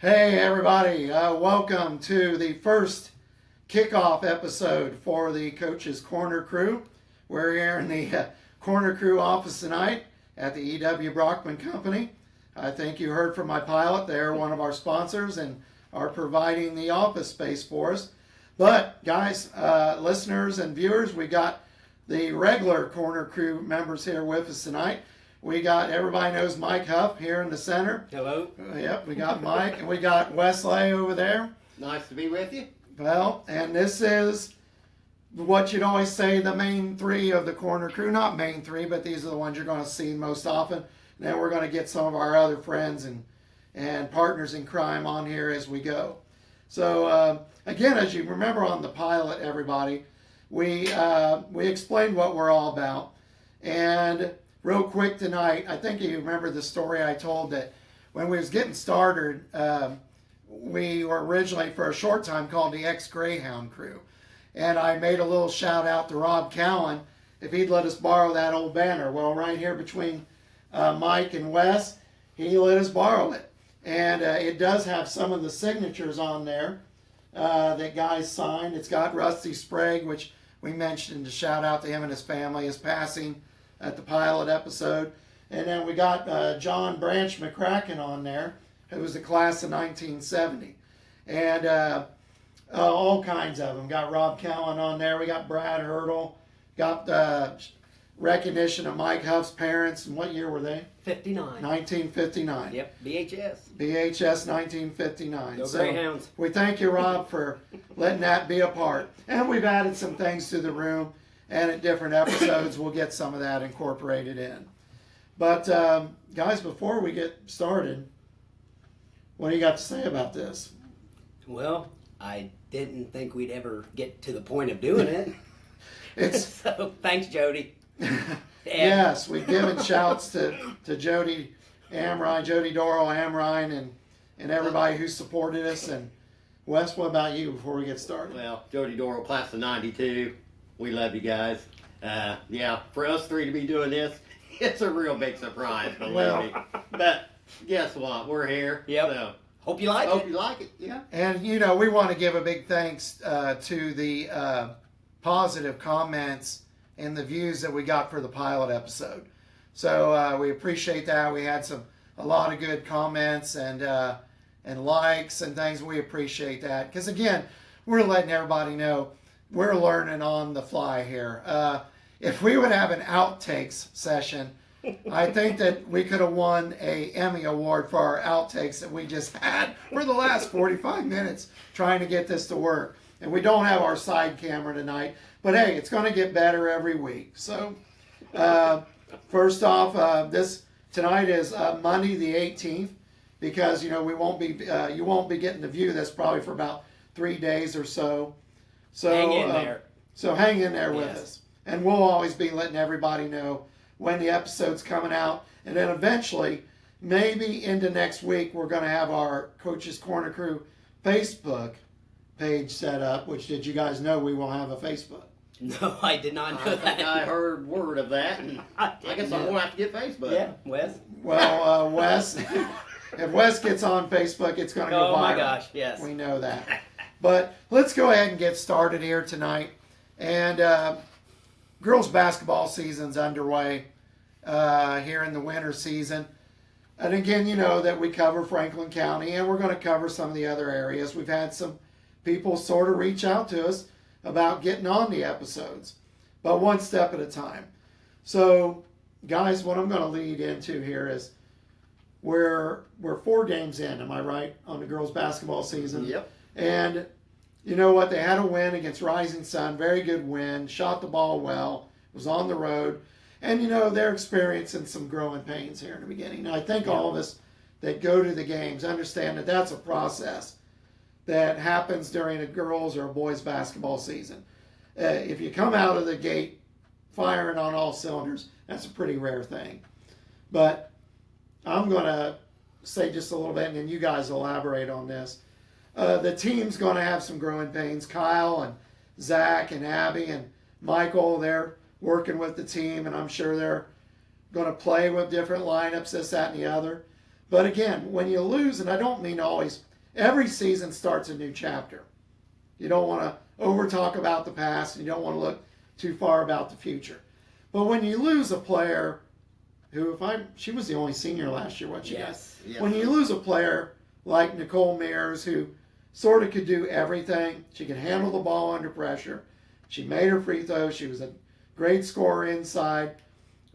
Hey everybody, welcome to the first kickoff episode for the Coach's Corner Crew. We're here in the Corner Crew office tonight at the E.W. Brockman Company. I think you heard from my pilot. They're one of our sponsors and are providing the office space for us. But guys, listeners and viewers, we got the regular Corner Crew members here with us tonight. We got, everybody knows Mike Huff here in the center. Hello. Yep, we got Mike, and we got Wesley over there. Nice to be with you. Well, and this is what you'd always say the main three of the Corner Crew. Not main three, but these are the ones you're going to see most often. And then we're going to get some of our other friends and partners in crime on here as we go. So, again, as you remember on the pilot, everybody, we explained what we're all about. And real quick tonight, I think you remember the story I told that when we was getting started, we were originally for a short time called the Ex-Greyhound Crew. And I made a little shout out to Rob Cowan if he'd let us borrow that old banner. Well, right here between Mike and Wes, he let us borrow it. And it does have some of the signatures on there that guys signed. It's got Rusty Sprague, which we mentioned to shout out to him and his family, his passing at the pilot episode. And then we got John Branch McCracken on there, who was the class of 1970. And all kinds of them. Got Rob Cowan on there. We got Brad Hurdle. Got recognition of Mike Huff's parents. And what year were they? 59. 1959. Yep, BHS. BHS 1959. Go So Greyhounds. we thank you, Rob, for letting that be a part. And we've added some things to the room. And at different episodes, we'll get some of that incorporated in. But, guys, before we get started, what do you got to say about this? Well, I didn't think we'd ever get to the point of doing it. It's So, thanks, Jody. Yes, we've given shouts to Jody Amrine, Jody Doral Amrine, and everybody who supported us. And Wes, what about you before we get started? Well, Jody Doral, class of 92. We love you guys. Yeah, for us three to be doing this, it's a real big surprise, believe me. But guess what? We're here. Yep. So Hope you like hope it. you like it. Yeah. And, we want to give a big thanks to the positive comments and the views that we got for the pilot episode. So we appreciate that. We had a lot of good comments and likes and things. We appreciate that. Because, again, we're letting everybody know we're learning on the fly here. If we would have an outtakes session, I think that we could have won a Emmy Award for our outtakes that we just had for the last 45 minutes trying to get this to work. And we don't have our side camera tonight, but hey, it's going to get better every week. So, first off, this tonight is Monday the 18th, because we won't be you won't be getting to view this probably for about 3 days or so. So Hang in there. So hang in there with Yes. us, and we'll always be letting everybody know when the episode's coming out, and then eventually, maybe into next week, we're going to have our Coach's Corner Crew Facebook page set up. Which, did you guys know we will have a Facebook? No, I did not know I that. think I heard word of that, and I guess I'm going to have to get Facebook. Yeah, Wes. Well, Wes, if Wes gets on Facebook, it's going to go viral. Oh, my gosh, yes. We know that. But let's go ahead and get started here tonight. And girls basketball season's underway here in the winter season. And again, that we cover Franklin County, and we're going to cover some of the other areas. We've had some people sort of reach out to us about getting on the episodes, but one step at a time. So, guys, what I'm going to lead into here is we're 4 games in, am I right, on the girls basketball season? Yep. And you know what? They had a win against Rising Sun. Very good win. Shot the ball well. Was on the road. And, they're experiencing some growing pains here in the beginning. Now, I think all of us that go to the games understand that that's a process that happens during a girls' or a boys' basketball season. If you come out of the gate firing on all cylinders, that's a pretty rare thing. But I'm going to say just a little bit, and then you guys elaborate on this. The team's going to have some growing pains. Kyle and Zach and Abby and Michael, they're working with the team, and I'm sure they're going to play with different lineups, this, that, and the other. But again, when you lose, and I don't mean to always every season starts a new chapter. You don't want to over talk about the past, and you don't want to look too far about the future. But when you lose a player who, she was the only senior last year, wasn't she? Yes. Yes. When you lose a player like Nicole Mears, who sort of could do everything, she could handle the ball under pressure. She made her free throws. She was a great scorer inside.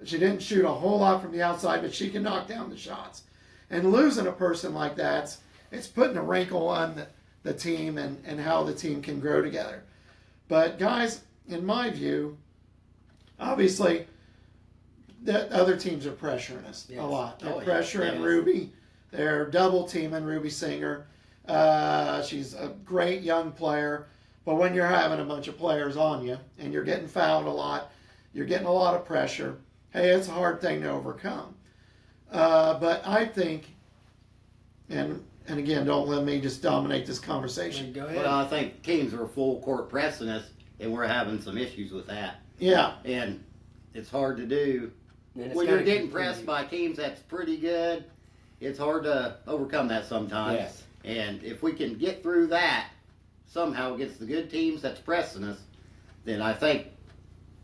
She didn't shoot a whole lot from the outside, but she can knock down the shots. And losing a person like that, it's putting a wrinkle on the team and how the team can grow together. But guys, in my view, obviously, the other teams are pressuring us a lot. They're pressuring Ruby. They're double teaming Ruby Singer. She's a great young player. But when you're having a bunch of players on you and you're getting fouled a lot, you're getting a lot of pressure, hey, it's a hard thing to overcome. But I think, and again, don't let me just dominate this conversation. Go ahead. Well, I think teams are full court pressing us, and we're having some issues with that. Yeah. And it's hard to do. And it's When you're gotta getting continue. pressed by teams that's pretty good, it's hard to overcome that sometimes. Yes. And if we can get through that somehow against the good teams that's pressing us, then I think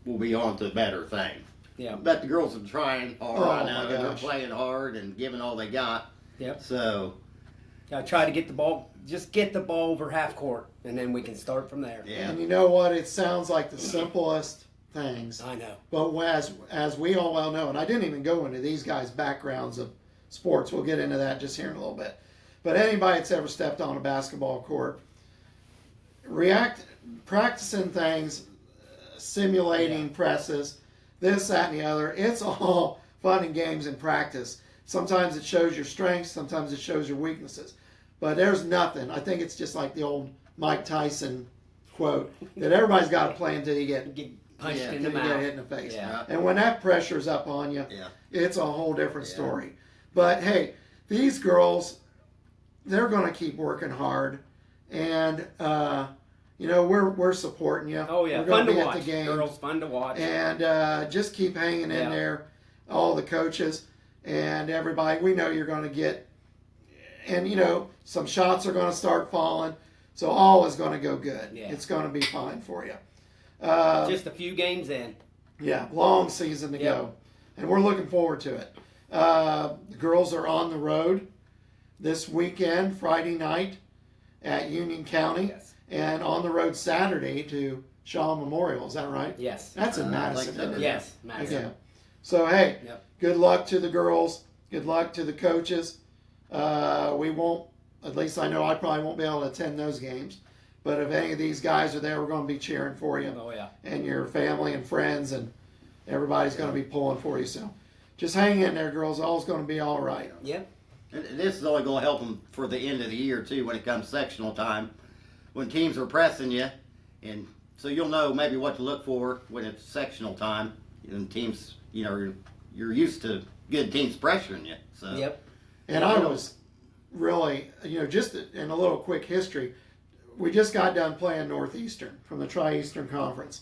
we'll be on to better things. Yeah. But the girls are trying hard. Oh, I my know they're gosh. playing hard and giving all they got. Yep. So Gotta try to get the ball, just get the ball over half court, and then we can start from there. yeah, And you know what? It sounds like the simplest things. I know. But as we all well know, and I didn't even go into these guys' backgrounds of sports. We'll get into that just here in a little bit. But anybody that's ever stepped on a basketball court, practicing things, simulating presses, this, that, and the other, it's all fun and games in practice. Sometimes it shows your strengths, sometimes it shows your weaknesses. But there's nothing. I think it's just like the old Mike Tyson quote that everybody's got to play until you get Punched in until the you get mouth. hit in the face. Yeah. And when that pressure's up on you, yeah. it's a whole different story. But hey, these girls, they're going to keep working hard, and we're supporting you. Oh yeah, we're fun gonna to be watch. at the game, Girls, fun to watch. and just keep hanging in there. All the coaches and everybody, we know you're going to get, and some shots are going to start falling, so all is going to go good. Yeah. It's going to be fine for you. Just a few games in. Yeah, long season to go, and we're looking forward to it. The girls are on the road this weekend, Friday night at Union County, and on the road Saturday to Shaw Memorial. Is that right? Yes. That's in I Madison, think so. isn't it? Yes. Madison. Okay. So hey, Yep. good luck to the girls. Good luck to the coaches. We won't. At least I know I probably won't be able to attend those games. But if any of these guys are there, we're going to be cheering for you. Oh yeah. And your family and friends, and everybody's going to be pulling for you. So just hang in there, girls. All's going to be all right. Yep. And this is only going to help them for the end of the year too, when it comes sectional time, when teams are pressing you, and so you'll know maybe what to look for when it's sectional time. And teams, you're used to good teams pressuring you. So Yep. And I was really, just in a little quick history, we just got done playing Northeastern from the Tri-Eastern Conference.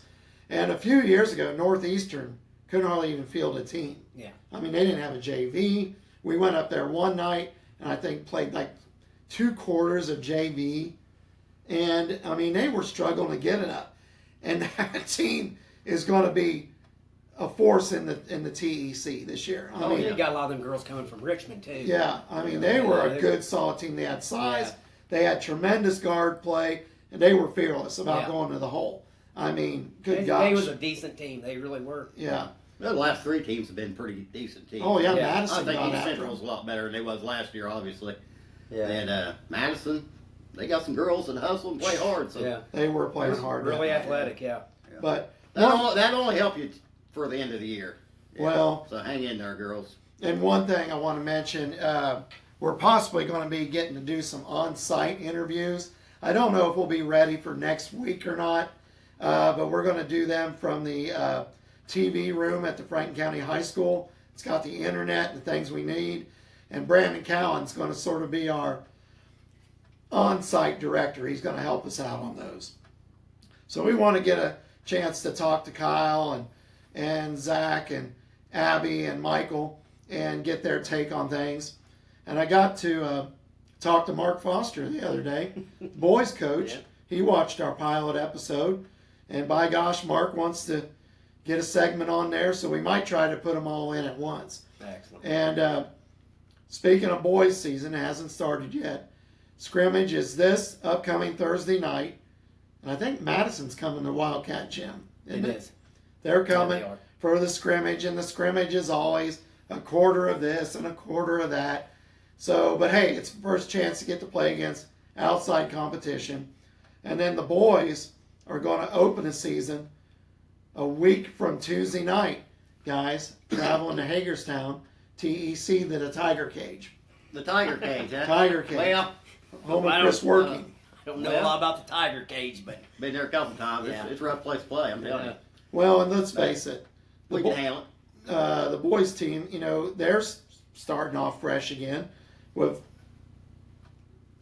And a few years ago, Northeastern couldn't hardly even field a team. Yeah. I mean, they didn't have a JV. We went up there one night and I think played like 2 quarters of JV. And, I mean, they were struggling to get it up. And that team is going to be a force in the TEC this year. I mean, You got a lot of them girls coming from Richmond too. yeah, I mean, they were a good, solid team. They had size, Yeah. they had tremendous guard play, and they were fearless about Yeah. going to the hole. I mean, good They gosh. was a decent team. They really were. Yeah. the last 3 teams have been pretty decent teams. Oh, yeah, Yeah. I Madison think got East after Central's them. a lot better than they was last year, obviously. Yeah. And Madison, they got some girls that hustle and play hard. So Yeah. They were playing hard. Really that night. athletic. Yeah. But, that'll only help you for the end of the year. well, So hang in there, girls. and one thing I want to mention, we're possibly going to be getting to do some on-site interviews. I don't know if we'll be ready for next week or not, but we're going to do them from the TV room at the Franklin County High School. It's got the internet and the things we need. And Brandon Cowan's going to sort of be our on-site director. He's going to help us out on those. So we want to get a chance to talk to Kyle and Zach and Abby and Michael and get their take on things. And I got to talked to Mark Foster the other day, boys coach. Yeah. He watched our pilot episode, and by gosh, Mark wants to get a segment on there, so we might try to put them all in at once. Excellent. And speaking of boys season, it hasn't started yet. Scrimmage is this upcoming Thursday night, and I think Madison's coming to Wildcat Gym. It is. They're coming they are. for the scrimmage, and the scrimmage is always a quarter of this and a quarter of that. So, but hey, it's the first chance to get to play against outside competition. And then the boys are going to open the season a week from Tuesday night, guys, traveling to Hagerstown, TEC, to the Tiger Cage. The Tiger Cage, huh? Tiger Cage. Well, Home I of don't- Chris Working. I don't know a Well- lot about the Tiger Cage, but been there a couple times. Yeah. It's a rough place to play, I'm telling you. Well, and let's face it, the, We can handle it. the boys team, you know, they're starting off fresh again with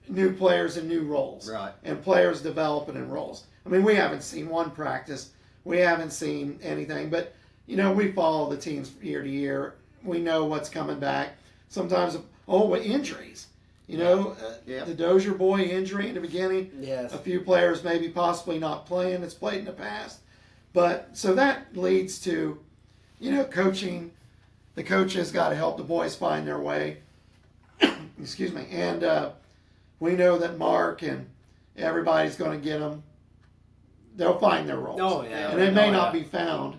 new players and new roles. Right. And players developing in roles. I mean, we haven't seen one practice. We haven't seen anything. But, you know, we follow the teams year to year. We know what's coming back. Sometimes, injuries. You know, Yeah. the Dozier boy injury in the beginning. yes. A few players maybe possibly not playing. It's played in the past. But, so that leads to, you know, coaching. The coaches got to help the boys find their way. Excuse me. And we know that Mark and everybody's going to get them. They'll find their roles. Oh, yeah. And they may Oh, not yeah. be found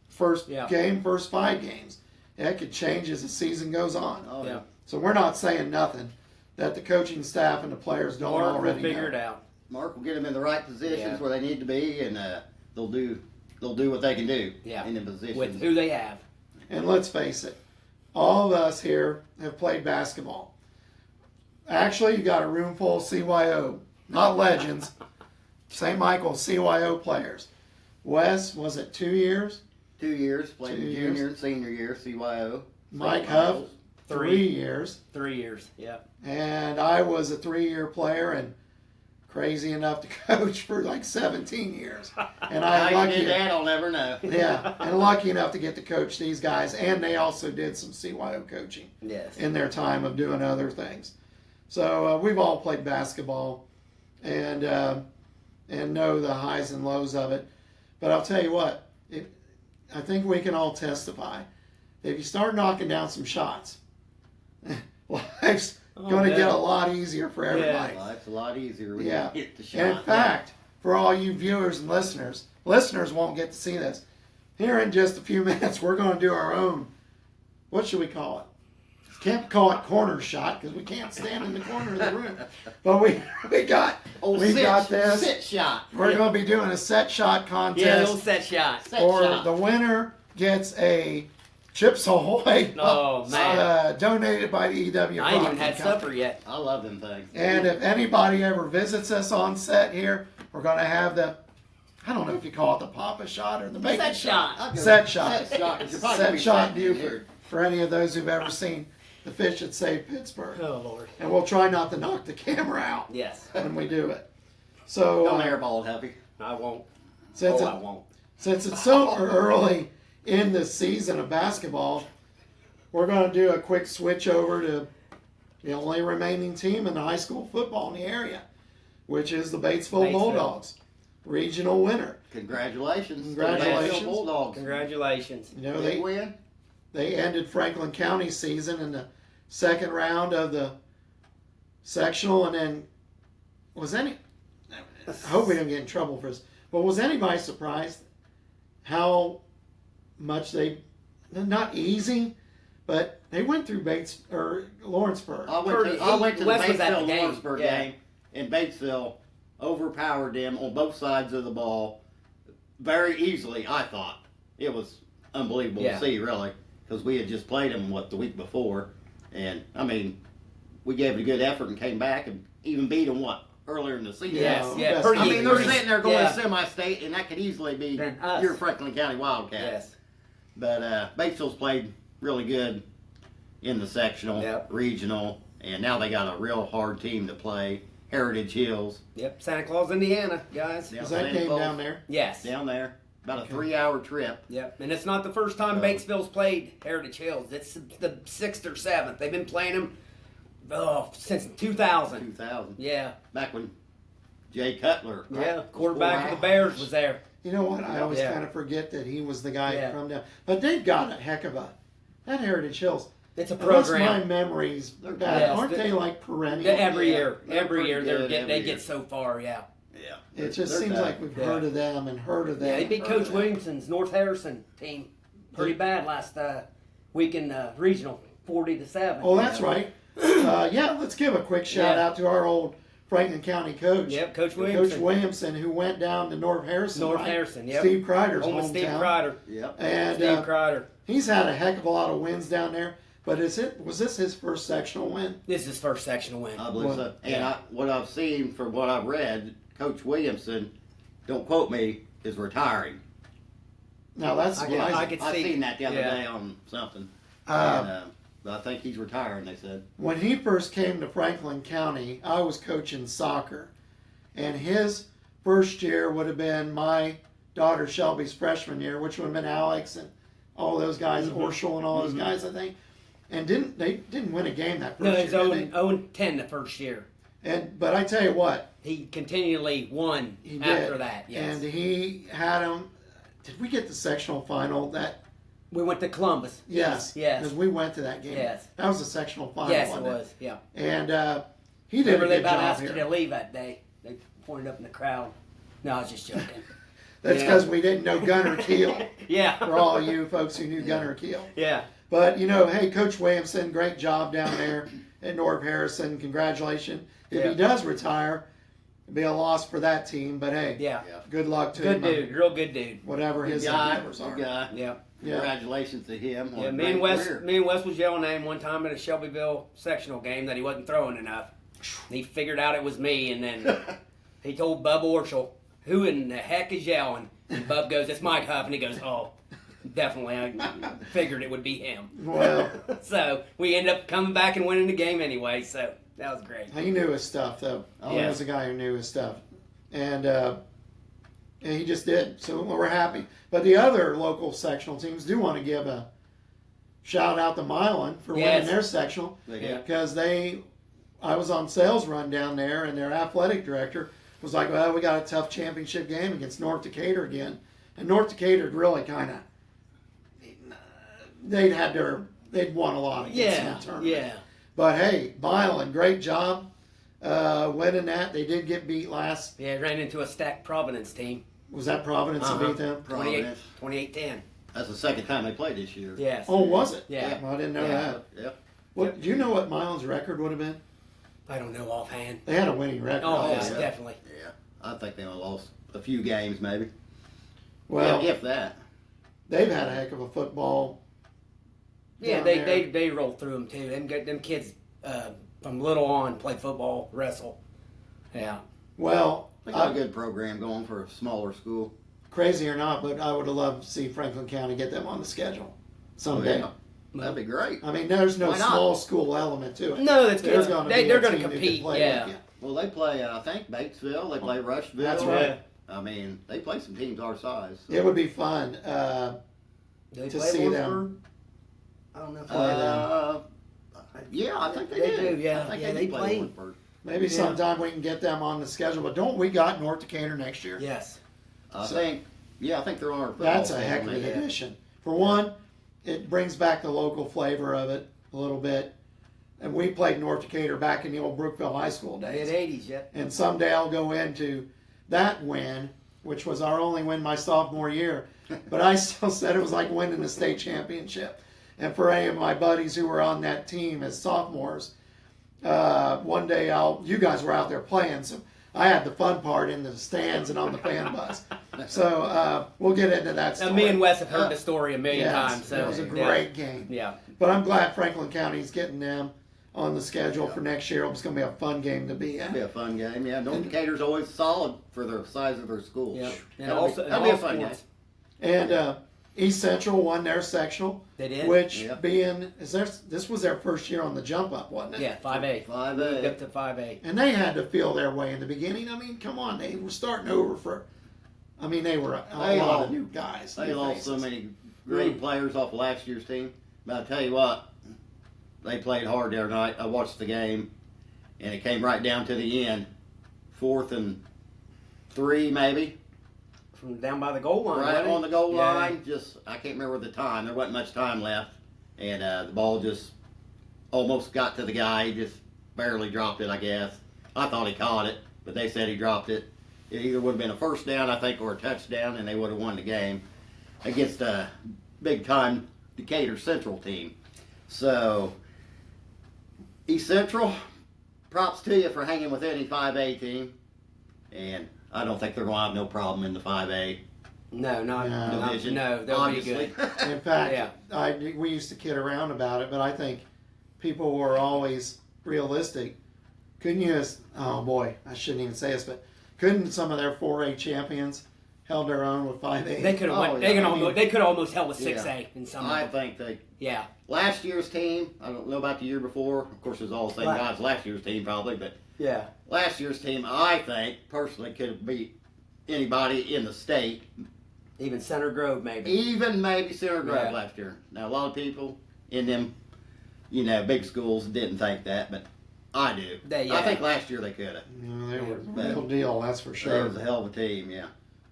first Yeah. game, first 5 games. That could change as the season goes on. Oh, Yeah. So we're not saying nothing that the coaching staff and the players don't Mark will already figure know. it out. Mark will get them in the right positions Yeah. where they need to be, and they'll do what they can do Yeah. in the positions. With who they have. And let's face it, all of us here have played basketball. Actually, you got a room full of CYO, not legends, St. Michael CYO players. Wes, was it 2 years? 2 years, played 2 the years. junior and senior year, CYO. Mike St. Huff, Michael's. 3 years. 3 years. Yeah. And I was a 3-year player and crazy enough to coach for like 17 years. And How I'm you lucky. did that, I'll never know. Yeah, and lucky enough to get to coach these guys. And they also did some CYO coaching Yes. in their time of doing other things. So we've all played basketball and know the highs and lows of it. But I'll tell you what, I think we can all testify. If you start knocking down some shots, life's going to yeah. get a lot easier for everybody. Life's a lot easier when Yeah. you hit the shot. And in fact, for all you viewers and listeners won't get to see this. Here in just a few minutes, we're going to do our own, what should we call it? Can't call it corner shot because we can't stand in the corner of the room. But we got this. Sit shot. We're going to be doing a set shot Yeah, contest, little set shot. Set or shot. the winner gets a Chips Ahoy Oh, man. donated by the EW. I ain't even Hockey had Company. supper yet. I love them things. And if anybody ever visits us on set here, we're going to have the, I don't know if you call it the Papa shot or the bacon Set shot. I'll go Set with shot. Set shot. 'cause you're probably Set gonna be shot sitting in Buford here. for any of those who've ever seen The Fish That Saved Pittsburgh. Oh, Lord. And we'll try not to knock the camera out Yes. when we do it. So Don't airball, Huffy. I won't. since, Oh, it- I won't. since it's so early in the season of basketball, we're going to do a quick switch over to the only remaining team in the high school football in the area, which is the Batesville Batesville. Bulldogs, regional winner. Congratulations. Congratulations. To the Bulldogs. Congratulations. You know, Big win. they ended Franklin County's season in the second round of the sectional, and then I hope we don't get in trouble for this, but was anybody surprised how much not easy, but they went through Lawrenceburg. I went to the Wes was at the Batesville game. Lawrenceburg Yeah. game, and Batesville overpowered them on both sides of the ball very easily. I thought it was unbelievable Yeah. to see, really, because we had just played them the week before, and I mean, we gave it a good effort and came back and even beat them earlier in the season. Yes. Yeah, Yeah. best- Pretty I mean, they're pretty- sitting there going yeah. to semi-state, and that could easily be Than us. your Franklin County Wildcats. Yes. But Batesville's played really good in the sectional, Yep. regional, and now they got a real hard team to play. Heritage Hills. Yep. Santa Claus, Indiana, guys. Yeah, Is that Santa game Claus down there? Yes. Down there. About Okay. a 3-hour trip. Yep. And it's not the first time Batesville's played Heritage Hills. It's the 6th or 7th. They've been playing them since 2000. 2000. Yeah. Back when Jay Cutler. Right? Yeah. Quarterback of the Bears was there. You know what? I always Yeah. kind of forget that he was the guy Yeah. from down. But they've got a heck of that Heritage Hills. It's a Unless program. my memories, They're bad, Yes, aren't they- they like perennial? Every Yeah, year, they're every year pretty good they every year. get so far. Yeah. Yeah. It just They're seems tough. like we've Yeah. heard of them and heard of them. Yeah, they beat and Coach heard of them. Williamson's North Harrison team pretty bad last week in regional, 40-7. Oh, that's right. Yeah, let's give a quick shout Yeah. out to our old Franklin County coach. Yep, Coach Coach Williamson. Williamson, who went down to North Harrison. North right? Harrison, yep. Steve Kreider's Home with hometown. Steve Kreider. Yep. And Steve Kreider. he's had a heck of a lot of wins down there. But was this his first sectional win? This is his first sectional win. I believe so. And Yeah. what I've seen from what I've read, Coach Williamson, don't quote me, is retiring. Now that's I surprising. could I see. seen that the other Yeah. day on something. Uh, But I think he's retiring, they said. When he first came to Franklin County, I was coaching soccer. And his first year would have been my daughter Shelby's freshman year, which would have been Alex and all those guys, Orschel and all those guys, I think. And they didn't win a game that first No, year. he's did 0-10 the first year. they? But I tell you what, He continually won he after did. that. Yes. And he had them. Did we get the sectional final? We went to Columbus. Yes. Yes. Because we went to that game. Yes. That was the sectional final. Yes, it wasn't was. Yeah. And he did Remember a they good about job asked you here. to leave that day. They pointed up in the crowd. No, I was just joking. That's Yeah. because we didn't know Gunner Keel. Yeah. For all you folks who knew Gunner Keel. Yeah. But, hey, Coach Williamson, great job down there at North Harrison. Congratulations. If he does retire, it'd be a loss for that team. But, hey, Yeah. good luck to Good him. dude. Real good dude. Whatever his Good guy. endeavors are. Good guy. Yeah. Yeah. Congratulations to him. on Yeah, a me and great Wes career. was yelling at him one time at a Shelbyville sectional game that he wasn't throwing enough. And he figured out it was me, and then he told Bub Orschel, "Who in the heck is yelling?" And Bub goes, "It's Mike Huff," and he goes, "Oh, definitely. I figured it would be him." Well, So we ended up coming back and winning the game anyway. So that was great. he knew his stuff, though. He Yeah. was a guy who knew his stuff. And he just did. So we're happy. But the other local sectional teams do want to give a shout out to Milan for winning Yes. their sectional. Yeah. Because I was on sales run down there, and their athletic director was like, "Well, we got a tough championship game against North Decatur again." And North Decatur really kind of, they'd won a lot against Yeah. that tournament. Yeah. But hey, Milan, great job winning that. They did get beat last. Yeah. Ran into a stacked Providence team. Was that Providence that beat them? 28-10. That's the second time they played this year. Yes. Oh, was it? Yeah. Well, I didn't know Yeah. that. Yep. What do you know? What Milan's record would have been? I don't know offhand. They had a winning record. Oh, yeah, obviously. definitely. Yeah. I think they only lost a few games, maybe. Well, if that. they've had a heck of a football. Yeah, down they, there. they roll through them too. Them kids from little on play football, wrestle. Yeah. Well, They got a good program going for a smaller school. crazy or not, but I would have loved to see Franklin County get them on the schedule someday. Oh, yeah. That'd be great. I mean, there's no Why not? small school element to it. No, that's They're good. gonna They're be a going to team who can compete. play Yeah. with you. Well, they play, I think, Batesville. They play Rushville. That's right. I mean, they play some teams our size. So. It would be fun. Do they To play see Lawrenceburg? them. I don't know. If Yeah, I think They do. do, yeah. I think Yeah, they they play play. Lawrenceburg. Maybe Yeah. sometime we can get them on the schedule. But don't we got North Decatur next year? Yes. I So- think they're on our football That's a team, heck of an maybe. addition. For one, it brings back the local flavor of it a little bit. And we played North Decatur back in the old Brookville High School Mid days. 80s, yep. And someday I'll go into that win, which was our only win my sophomore year. But I still said it was like winning the state championship. And for any of my buddies who were on that team as sophomores, one day you guys were out there playing, so I had the fun part in the stands and on the fan bus. So we'll get into that story. Me and Wes have heard the story a million Yes, times. So it was a great game. Yeah. But I'm glad Franklin County's getting them on the schedule for next year. It's going to be a fun game to be It'll be at. a fun game. Yeah, North Decatur's always solid for the size of their school. Yeah. And That'll also, be, that'll be a all fun game. sports. And East Central won their sectional, They did? which Yep. this was their first year on the jump up, wasn't it? Yeah, 5A. 5A. Moved up to 5A. And they had to feel their way in the beginning. I mean, come on, they were starting over they were a They lot lost- of new guys. They new lost so faces. many great players off of last year's team. But I tell you what, they played hard the other night. I watched the game, and it came right down to the end. 4th and 3, maybe. From down by the goal line. Right on the goal Yeah. line. I can't remember the time. There wasn't much time left. And the ball just almost got to the guy. He just barely dropped it, I guess. I thought he caught it, but they said he dropped it. It either would have been a first down, I think, or a touchdown, and they would have won the game against a big-time Decatur Central team. So, East Central, props to you for hanging with any 5A team. And I don't think they're going to have no problem in the 5A No, division. no, they'll obviously. be good. In fact, Yeah. we used to kid around about it, but I think people were always realistic. Couldn't you? Oh boy, I shouldn't even say this, but couldn't some of their 4A champions held their own with 5A? They could have Oh, went. yeah. They could almost held with 6A Yeah. in some. I of them. think they. Yeah. Last year's team, I don't know about the year before. Of course, it's all the same Right. guys. Last year's team probably, but Yeah. last year's team, I think personally, could have beat anybody in the state, Even Center Grove, maybe. even maybe Center Grove Yeah. last year. Now, a lot of people in them, big schools didn't think that, but I do. I think last year they could have. They were the real deal, that's for It sure. was a hell of a team, yeah.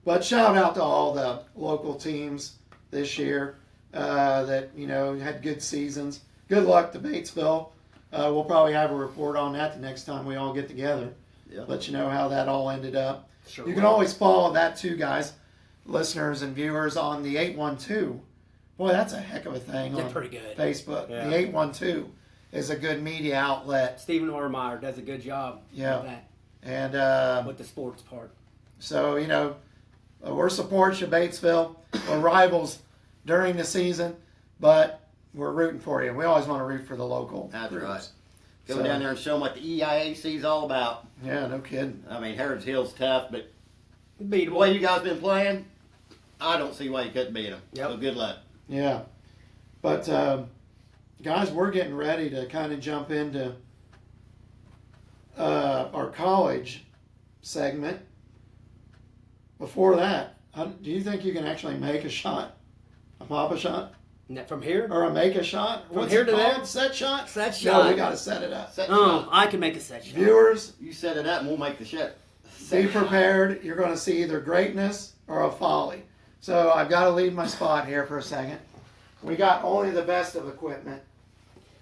But shout out to all the local teams this year that had good seasons. Good luck to Batesville. We'll probably have a report on that the next time we all get together. Yeah. Let you know how that all ended up. Sure You can will. always follow that too, guys, listeners and viewers, on the 812. Boy, that's a heck of a thing They're on pretty good. Facebook. Yeah. The 812 is a good media outlet. Stephen Hormeyer does a good job. Yeah. With that, And with the sports part. so, we're supporting you, Batesville. We're rivals during the season, but we're rooting for you. We always want to root for the local That's groups. right. Go So- down there and show them what the EIAC is all about. Yeah, no kidding. I mean, Harrods Hill's tough, but the Beatable. way you guys been playing, I don't see why you couldn't beat them. Yep. So good luck. Yeah. But, guys, we're getting ready to kind of jump into our college segment. Before that, do you think you can actually make a shot? A pop a shot? From here? Or a make a shot? What's here it to called? there? Set shot? Set No, shot. we got to set it up. Set Oh, shot. I can make a set shot. Viewers, You set it up and we'll make the shit. be prepared. You're going to see either greatness or a folly. So I've got to leave my spot here for a second. We got only the best of equipment.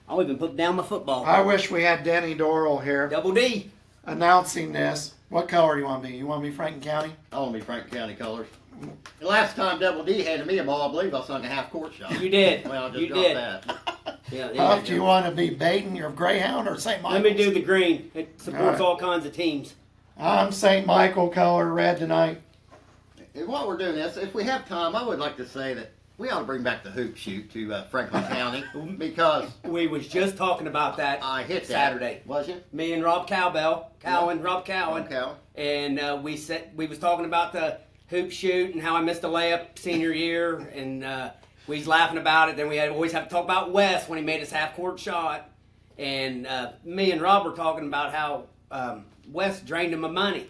I'll even put down my football. I wish we had Denny Dorrell here Double D. announcing this. What color do you want to be? You want to be Franklin County? I want to be Franklin County colors. The last time Double D handed me a ball, I believe I sung a half court shot. You did. Well, I just You dropped did. that. Yeah. Huff, do you want to be Baton, your Greyhound, or St. Michael's? Let me do the green. It supports All all kinds of teams. I'm St. Michael color red tonight. And while we're doing this, if we have time, I would like to say that we ought to bring back the hoop shoot to Franklin County because We was just talking about that I hit that. Saturday. Was you? Me and Rob Cowan, Rob Cowan, Okay. and we was talking about the hoop shoot and how I missed a layup senior year, and we was laughing about it. Then we always have to talk about Wes when he made his half court shot, and me and Rob were talking about how Wes drained him of money.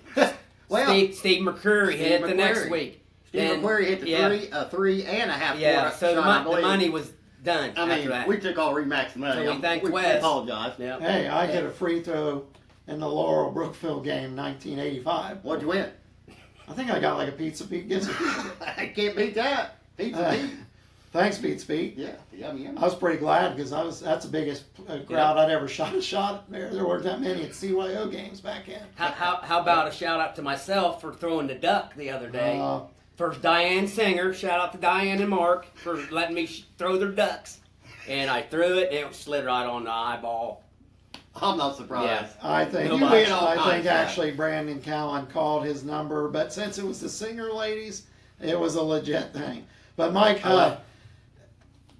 Well, Steve McCurry hit it the next McCurry. week. Steve Then- McQuarrie hit the yeah. three and a half Yeah, court so shot, I the believe. money was done I after mean, that. we took all Remax money. So we thanked we Wes. apologize. Yeah. Hey, I get a free throw in the Laurel Brookfield game, 1985. What'd you win? I think I got like a Pizza Pete gift. I can't beat that. Pizza Pete. Thanks, Pizza Pete. Yeah, yummy, yummy. I was pretty glad because that's the biggest crowd I'd ever shot a shot there. There weren't that many at CYO games back then. How about a shout out to myself for throwing the duck the other day? Uh, First, Diane Singer. Shout out to Diane and Mark for letting me throw their ducks. And I threw it, and it slid right on the eyeball. I'm not surprised. I think You win all I kinds think of actually Brandon Cowan called his number, but since it was the Singer ladies, it was a legit thing. But Mike Huff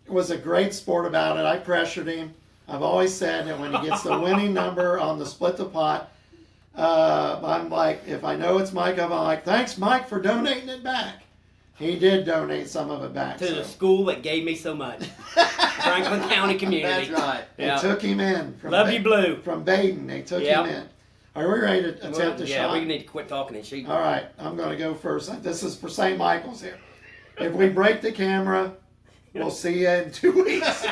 was a great sport about it. I pressured him. I've always said that when he gets the winning number on the split the pot, I'm like, if I know it's Mike Huff, I'm like, thanks, Mike, for donating it back. He did donate some of it back. To so. the school that gave me so much. Franklin County community. That's right. They Yeah. took him in. From Love you, Blue. From Baden, they took Yep. him in. Are we ready to attempt a yeah, shot? we need to quit talking and shoot. All right, I'm going to go first. This is for St. Michael's here. If we break the camera, we'll see you in 2 weeks.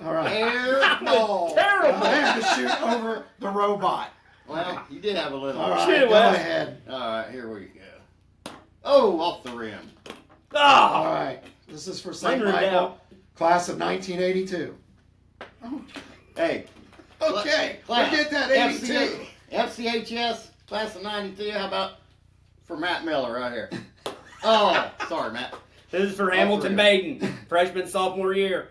All right. Airball. Terrible. I had to shoot over the robot. Well, you did have a little. All right, Shoot it, go Wes. ahead. All right, here we go. Oh, off the rim. All Oh, right. This is for St. Under Michael, doubt. class of 1982. Hey, Okay, class, we did that 82. FCHS, class of 92. How about for Matt Miller right here? Oh, sorry, Matt. this is for Hamilton Baden, freshman, sophomore year.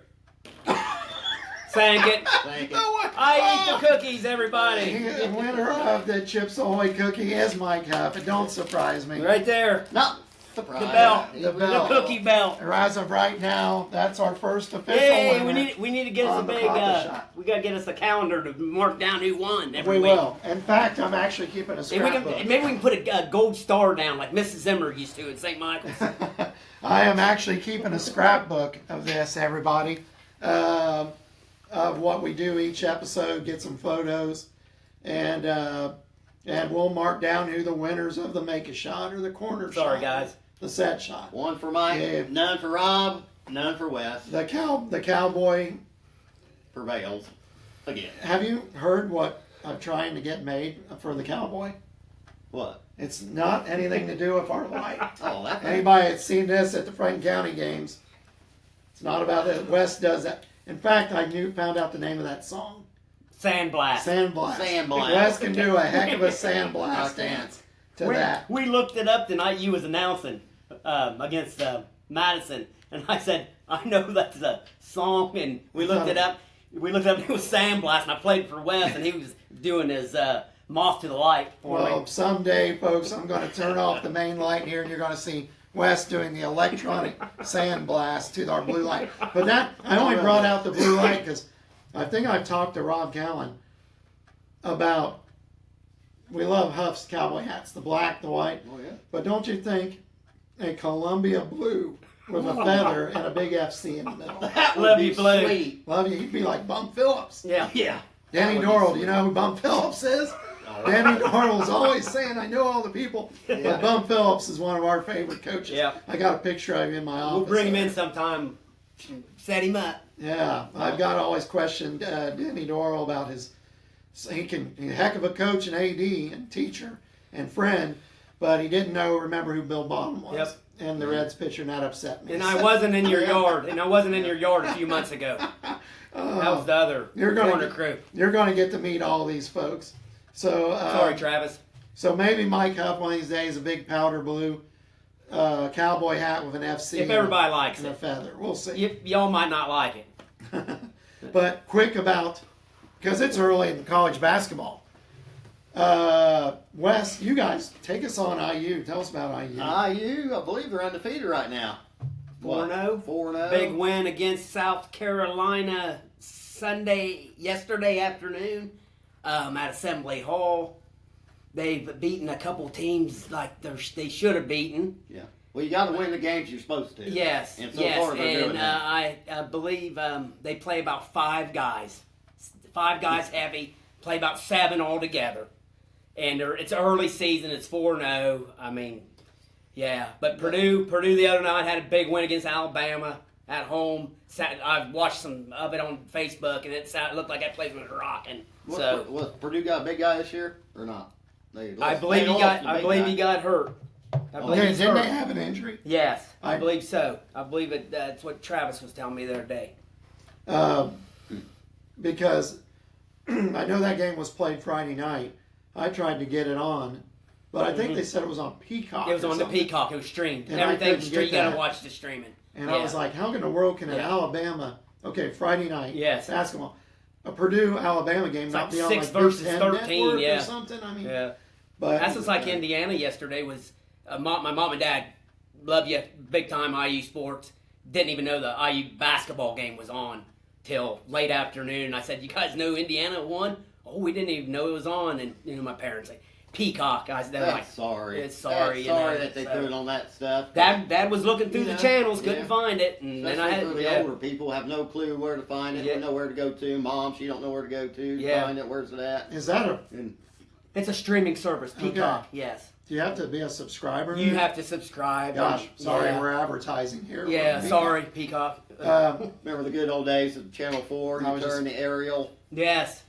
Sank it. Thank you. I eat the cookies, everybody. The winner of the Chips Ahoy cookie is Mike Huff. It don't surprise me. Right there. No, surprise. The belt. The belt. The cookie belt. Or as of right now, that's our first official Hey, winner. we need to get us a on the big. coffee shop. We gotta get us a calendar to mark down who won every We week. will. In fact, I'm actually keeping a Maybe we scrapbook. can put a gold star down like Mrs. Zimmer used to at St. Michael's. I am actually keeping a scrapbook of this, everybody, of what we do each episode. Get some photos, and we'll mark down who the winners of the make a shot or the corner shot. Sorry, guys. The set shot. One for Mike, Yeah. none for Rob, none for Wes. The cowboy. Prevails again. Have you heard what I'm trying to get made for the cowboy? What? It's not anything to do with our light. Oh, that. Anybody that's seen this at the Franklin County games, it's not about it. Wes does that. In fact, I found out the name of that song. Sandblast. Sandblast. Sandblast. Wes can do a heck of a sandblast dance to that. We looked it up the night you was announcing against Madison, and I said, I know that's a song, and we looked it up. We looked up, it was Sandblast, and I played for Wes, and he was doing his Moth to the Light for Well, me. someday, folks, I'm going to turn off the main light here, and you're going to see Wes doing the electronic sandblast to our blue light. But that, I only brought out the blue light because I think I've talked to Rob Callen about, we love Huff's cowboy hats, the black, the white. Oh, yeah. But don't you think a Columbia blue with a feather and a big FC in the middle? That Love would be you, Blue. sweet. Love you. He'd be like Bum Phillips. Yeah. Yeah. Danny That would be Doral, do you know who Bum Phillips is? Danny Doral's always saying, I know all the people. Yeah. But Bum Phillips is one of our favorite coaches. Yeah. I got a picture of him in my office. We'll bring him in sometime, set him up. Yeah, I've got to always question Danny Doral about his. He's a heck of a coach and AD and teacher and friend, but he didn't remember who Bill Bottom was. Yep. And the Reds pitcher, and that upset me. And I wasn't in your yard, a few months ago. That was the other corner crew. You're going to get to meet all these folks. So Sorry, Travis. So maybe Mike Huff one of these days a big powder blue cowboy hat with an FC. If everybody likes and a it. feather. We'll see. Y'all might not like it. But quick about, because it's early in college basketball. Wes, you guys take us on IU. Tell us about IU. IU, I believe they're undefeated right now. 4-0. 4-0. Big win against South Carolina yesterday afternoon at Assembly Hall. They've beaten a couple teams like they should have beaten. Yeah. Well, you got to win the games you're supposed to. Yes, And so yes, far they're doing and that. I believe they play about 5 guys. 5 guys heavy, play about 7 altogether. And it's early season, it's 4-0. I mean, yeah. But Purdue the other night had a big win against Alabama at home. I've watched some of it on Facebook, and it looked like that place was rocking. Was Purdue got a big guy this year or not? I believe he got hurt. I believe Okay, he's didn't hurt. they have an injury? Yes, I believe so. I believe that's what Travis was telling me the other day. Because I know that game was played Friday night. I tried to get it on, but I think they said it was on Peacock. It was or on the something. Peacock. It was streamed. And I Everything couldn't was get streamed. You got that. to watch the streaming. And Yeah. I was like, how in the world can an Yeah. Alabama, Friday night Yes. basketball, a Purdue-Alabama game not like be on 6 like versus Big Ten 13, Network yeah. or something? I mean, Yeah. but That's just like Indiana yesterday was. My mom and dad love you big time IU sports. Didn't even know the IU basketball game was on till late afternoon. And I said, "You guys know Indiana won?" Oh, we didn't even know it was on. And my parents say, "Peacock." I said, "They're like, sorry. it's sorry, That's sorry you know, that they so- threw it on that stuff. Dad was looking through the Yeah, channels, couldn't yeah. find it, and then I Especially had for the older people have no clue where to find it, Yeah. don't know where to go to. Mom, she don't know where to go to Yeah. find it. Where's it at? is that And It's a streaming service, Peacock. Okay. Yes. Do you have to be a subscriber? You have to subscribe. Gosh, sorry, Yeah. we're advertising here. Yeah, sorry, Peacock. Remember the good old days of Channel 4? I You was turn just- the aerial. Yes.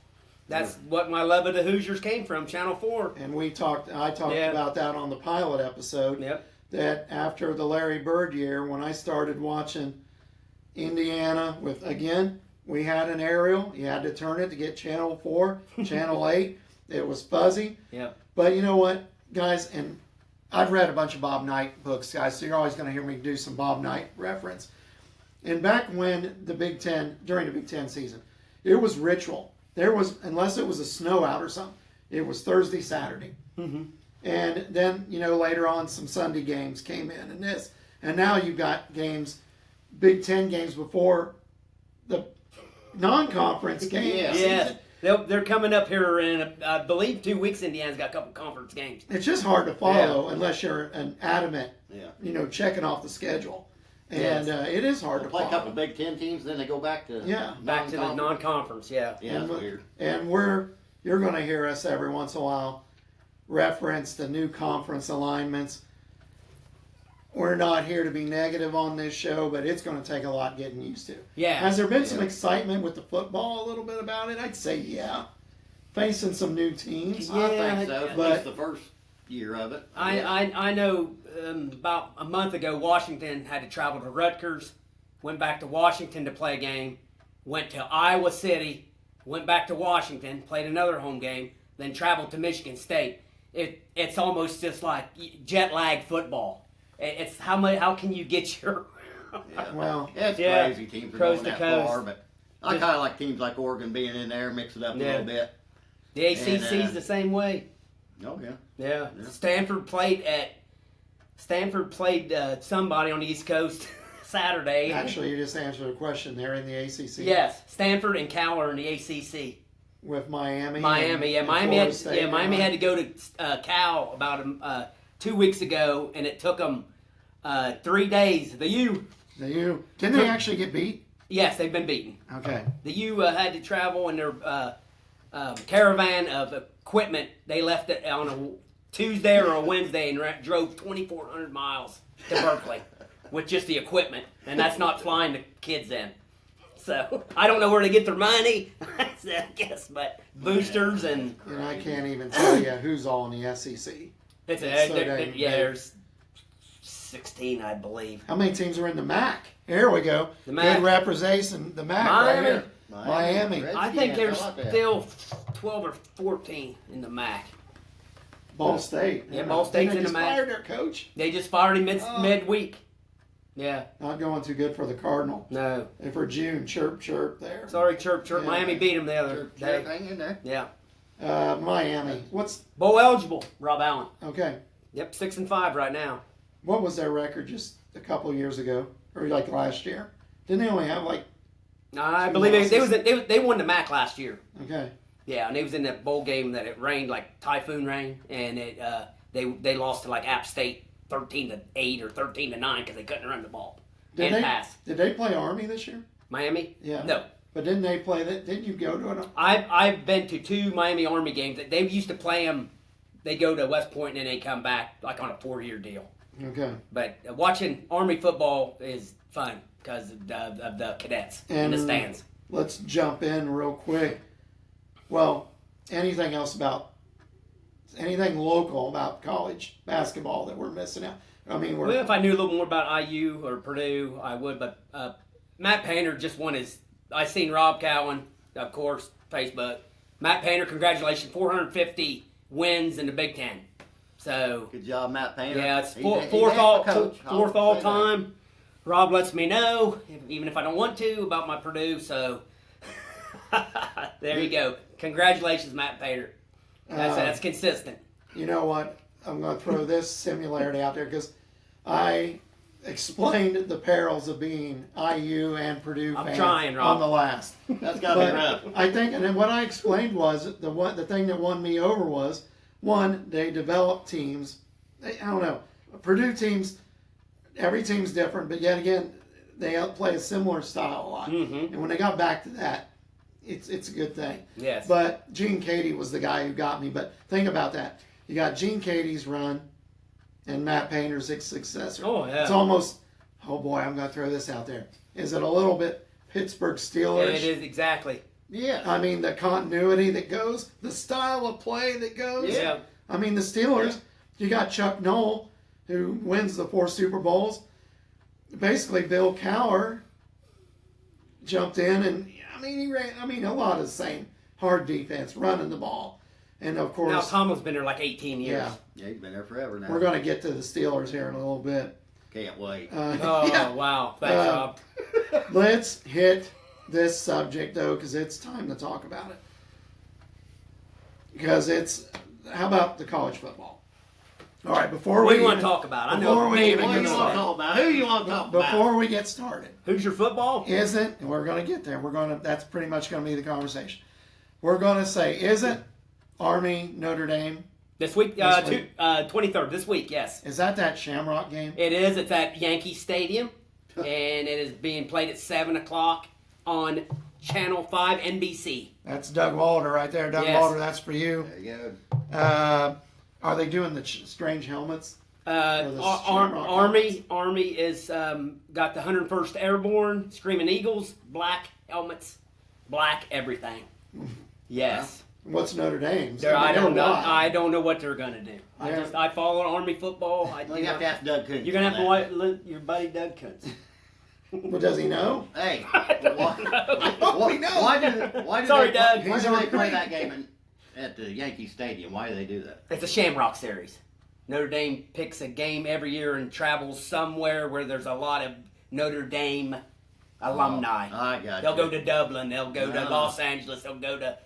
That's what my love of the Hoosiers came from, Channel 4. And I talked Yeah. about that on the pilot episode. Yep. That after the Larry Bird year, when I started watching Indiana we had an aerial. You had to turn it to get Channel 4, Channel 8. It was fuzzy. Yep. But you know what, guys, and I've read a bunch of Bob Knight books, guys, so you're always going to hear me do some Bob Knight reference. And back when during the Big Ten season, it was ritual. There was, unless it was a snow out or something, it was Thursday, Saturday. Mm-hmm. And then, later on some Sunday games came in and this. And now you've got games, Big Ten games before the non-conference games. Yes. They're coming up here in, I believe, 2 weeks. Indiana's got a couple conference games. It's just hard to follow unless you're an adamant, Yeah. checking off the schedule. And it is hard They'll to play follow. a couple of Big Ten teams, then they go back to Back to the non-conference, yeah. Yeah, that's weird. And you're going to hear us every once in a while reference the new conference alignments. We're not here to be negative on this show, but it's going to take a lot getting used to. Yeah. Has there been some excitement with the football a little bit about it? I'd say yeah. Facing some new teams. Yeah, I think so. At but- least the first year of it. I know about a month ago, Washington had to travel to Rutgers, went back to Washington to play a game, went to Iowa City, went back to Washington, played another home game, then traveled to Michigan State. It's almost just like jet lag football. It's how can you get your Well, It's Yeah. crazy teams are Coast going to that coast. far, but I kind of like teams like Oregon being in there, mix it up a Yeah. little bit. the ACC's And, the same way. Oh yeah. Yeah. Yeah. Stanford played somebody on the East Coast Saturday. actually, you just answered a question. They're in the ACC. Yes, Stanford and Cal are in the ACC. With Miami. Miami, and Miami Florida had State. Miami had to go to Cal about 2 weeks ago, and it took them 3 days. The U, Didn't they actually get beat? yes, they've been beaten. Okay. The U had to travel in their caravan of equipment. They left it on a Tuesday or a Wednesday and drove 2,400 miles to Berkeley with just the equipment, and that's not flying the kids in. So I don't know where they get their money, I guess, but boosters and And I can't even tell you who's all in the SEC. it's It's so dang big. there's 16, I believe. How many teams are in the MAC? Here we go. The MAC. Good representation. The MAC Miami. right here. Miami. I think Redskins, there's I like that. still 12 or 14 in the MAC. Ball State. Yeah, Ball State's Didn't in they the just MAC. fired their coach. They just fired him Oh. midweek. Yeah, Not going too good for the Cardinal. no. And for June, chirp there. Sorry, chirp. Yeah. Miami beat him the other day. Hang in there. Yeah. Miami. What's Bowl eligible, Rob Allen. okay? Yep, 6-5 right now. What was their record just a couple of years ago, or like last year? Didn't they only have like I Two believe losses. they won the MAC last year. okay? Yeah, and they was in that bowl game that it rained like typhoon rain, and they lost to like App State 13-8 or 13-9 because they couldn't run the ball Did and they pass. Did they play Army this year? Miami? Yeah. No. But didn't they play that? Didn't you go to it? I've been to 2 Miami Army games. They used to play them. They go to West Point and then they come back like on a 4-year deal. Okay. But watching Army football is fun because of the cadets in the And- stands. Let's jump in real quick. Well, anything local about college basketball that we're missing out? I mean, Well, if I knew a little more about IU or Purdue, I would. But Matt Painter just won his. I seen Rob Cowan, of course, Facebook. Matt Painter, congratulations, 450 wins in the Big Ten. So Good job, Matt Painter. yeah, it's He's fourth a all coach. I'll fourth all say that. time. Rob lets me know, even if I don't want to, about my Purdue. So there you go. Congratulations, Matt Painter. That's consistent. You know what? I'm going to throw this similarity out there because I explained the perils of being IU and Purdue I'm fans trying, Rob. on the last. That's got to be But rough. I think, and then what I explained was the thing that won me over was one, they developed teams. I don't know, Purdue teams. Every team's different, but yet again, they play a similar style a lot. Mhm. And when they got back to that, it's a good thing. Yes. But Gene Cady was the guy who got me. But think about that. You got Gene Katie's run and Matt Painter's successor. Oh, yeah. It's almost, oh boy, I'm going to throw this out there. Is it a little bit Pittsburgh Steelers? It is, exactly. Yeah. I mean, the continuity that goes, the style of play that goes. Yeah. I mean, the Steelers, you got Chuck Noll, who wins the 4 Super Bowls. Basically, Bill Cowher jumped in, and I mean, he ran. I mean, a lot of the same hard defense, running the ball, and of Now course, Tomlin's been there like 18 years. yeah, Yeah, he's been there forever now. we're going to get to the Steelers here in a little bit. Can't wait. Oh, Yeah. wow. Thanks, Rob. Let's hit this subject though, because it's time to talk about it. Because it's, how about the college football? All right, before What we do you want to talk about? I before know we Dave even What get do you want to started, talk about? Who you want to talk about? before we get started, Hoosier football? isn't, and we're going to get there. That's pretty much going to be the conversation. We're going to say, isn't Army Notre Dame? This week, This week. 23rd, this week, yes. Is that Shamrock game? It is. It's at Yankee Stadium, and it is being played at 7 o'clock on Channel 5 NBC. That's Doug Walter right there. Doug Yes. Walter, that's for you. There you go. Are they doing the strange helmets? the Army is got the 101st Airborne, Screaming Eagles, black helmets, black everything. Yes. What's Notre Dame's? I don't know. why. I don't know what they're gonna do. Yeah. I follow Army football. Well, you have to ask Doug Coons. You're gonna have to on let your buddy Doug Kuntz. Well, does he know? that. Hey, We know. why do Sorry, they, Doug. Why He's do they our play great- that game at the Yankee Stadium? Why do they do that? It's a Shamrock series. Notre Dame picks a game every year and travels somewhere where there's a lot of Notre Dame alumni. I got They'll you. go to Dublin. They'll go to Ah. Los Angeles. They'll go to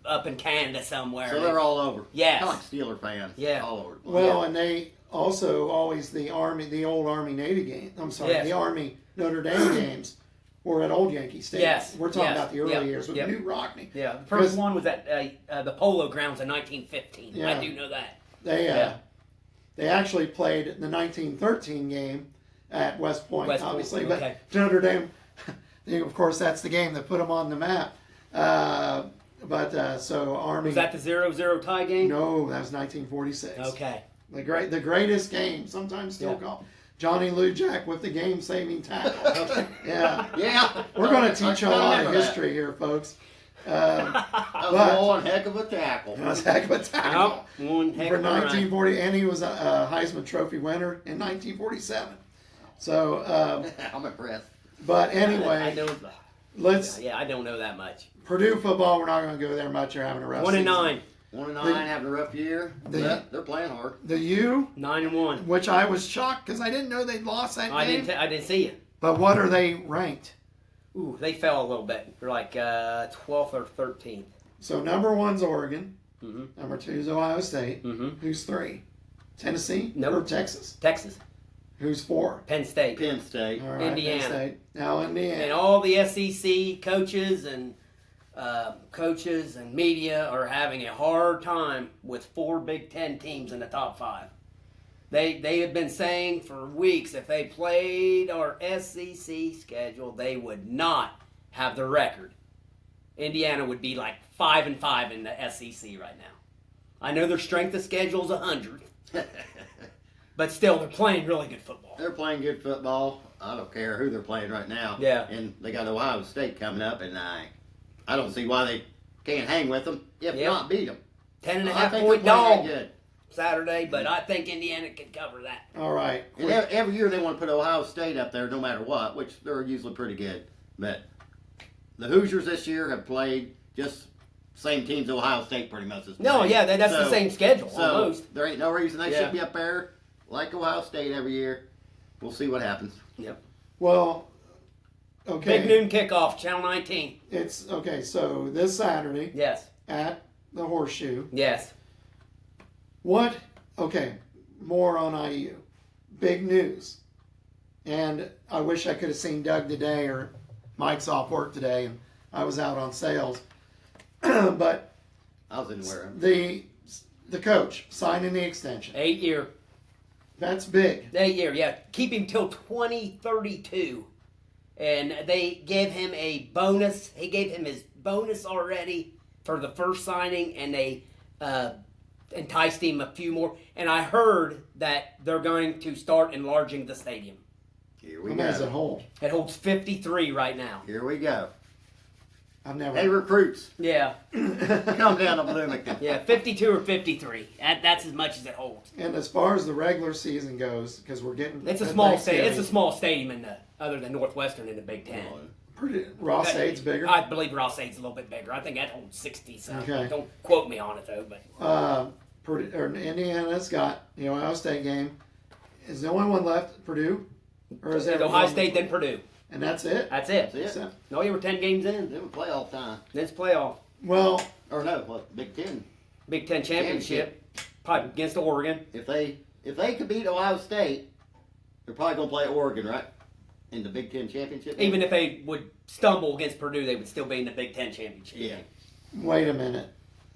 up in Canada somewhere. So they're all over. Yes. Kind of like Steeler fans. Yeah. All over. Well, and they also always the old Army Navy game. I'm sorry, Yes. the Army Notre Dame games were at Old Yankee Stadium. Yes, We're talking yes, about the early yep, years with yep. Newt Rockney. Yeah, the Because- first one was at the Polo Grounds in 1915. Yeah. I do know that. They actually played the 1913 game at West Point, West Point, obviously, okay. but Notre Dame, of course, that's the game that put them on the map. So Army. Was that the 0-0 tie game? No, that was 1946. Okay. The greatest game, sometimes still Yeah. called Johnny Lujack with the game-saving tackle. Yeah, Yeah. we're going to teach you a I lot of remember that. history here, folks. That was But- one heck of a tackle. That was a heck of a tackle. Oh, one heck For of a run. 1940, and he was a Heisman Trophy winner in 1947. So, I'm impressed. but I anyway, know. let's Yeah, I don't know that much. Purdue football. We're not going to go there much. They're having a rough 1-9, 1-9, having a rough year. The- They're playing hard. The U, 9-1. which I was shocked because I didn't know they'd lost that I game. didn't see it. But what are they ranked? Ooh, they fell a little bit. They're like 12th or 13th. So number one's Oregon. Mhm. Number two is Ohio State. Mhm. Who's three? Tennessee Nope. or Texas? Texas, Who's four? Penn State, Penn State. All right, Indiana. Penn State. Now Indiana. and all the SEC coaches and media are having a hard time with 4 Big Ten teams in the top 5. They have been saying for weeks if they played our SEC schedule, they would not have the record. Indiana would be like 5-5 in the SEC right now. I know their strength of schedule is 100, but still they're playing really good football. They're playing good football. I don't care who they're playing right now. Yeah. And they got Ohio State coming up, and I don't see why they can't hang with them, if Yeah. not beat them. 10.5 think point they're playing dog good. Saturday, but I think Indiana can cover that. All right. And every year they want to put Ohio State up there no matter what, which they're usually pretty good. But the Hoosiers this year have played just same teams Ohio State pretty much has played. No, yeah, that's the So- same schedule So almost. there ain't no reason they Yeah. should be up there like Ohio State every year. We'll see what happens. Yep. Well, okay. Big noon kickoff, Channel 19. It's okay. So this Saturday Yes. at the Horseshoe. Yes. What? Okay. More on IU. Big news. And I wish I could have seen Doug today, or Mike's off work today, and I was out on sales. But I was anywhere. the coach signing the extension. 8 year. That's big. 8 year, yeah. Keep him till 2032. And they gave him a bonus. He gave him his bonus already for the first signing, and they enticed him a few more. And I heard that they're going to start enlarging the stadium. Here we How many does it go. hold? It holds 53 right now. Here we go. I've never. Hey, recruits, Yeah, come down to Bloomington. yeah, 52 or 53. That's as much as it holds. And as far as the regular season goes, because we're getting. It's a at small stadium. It's Thanksgiving, a small stadium in the other than Northwestern in the Big Ten. Ross Aid's bigger. I believe Ross Aid's a little bit bigger. I think that holds 60. So Okay. don't quote me on it though. But Indiana's got the Ohio State game. Is the only one left Purdue? Or is it's there Ohio State then Purdue. And that's it? That's it. That's it. So- No, you were 10 games in. It was playoff time. Then it's playoff. well, Or no, what, Big Ten. Big Ten championship. Probably against Oregon. If they could beat Ohio State, they're probably going to play Oregon, right? In the Big Ten championship. Even if they would stumble against Purdue, they would still be in the Big Ten championship. Yeah. wait a minute.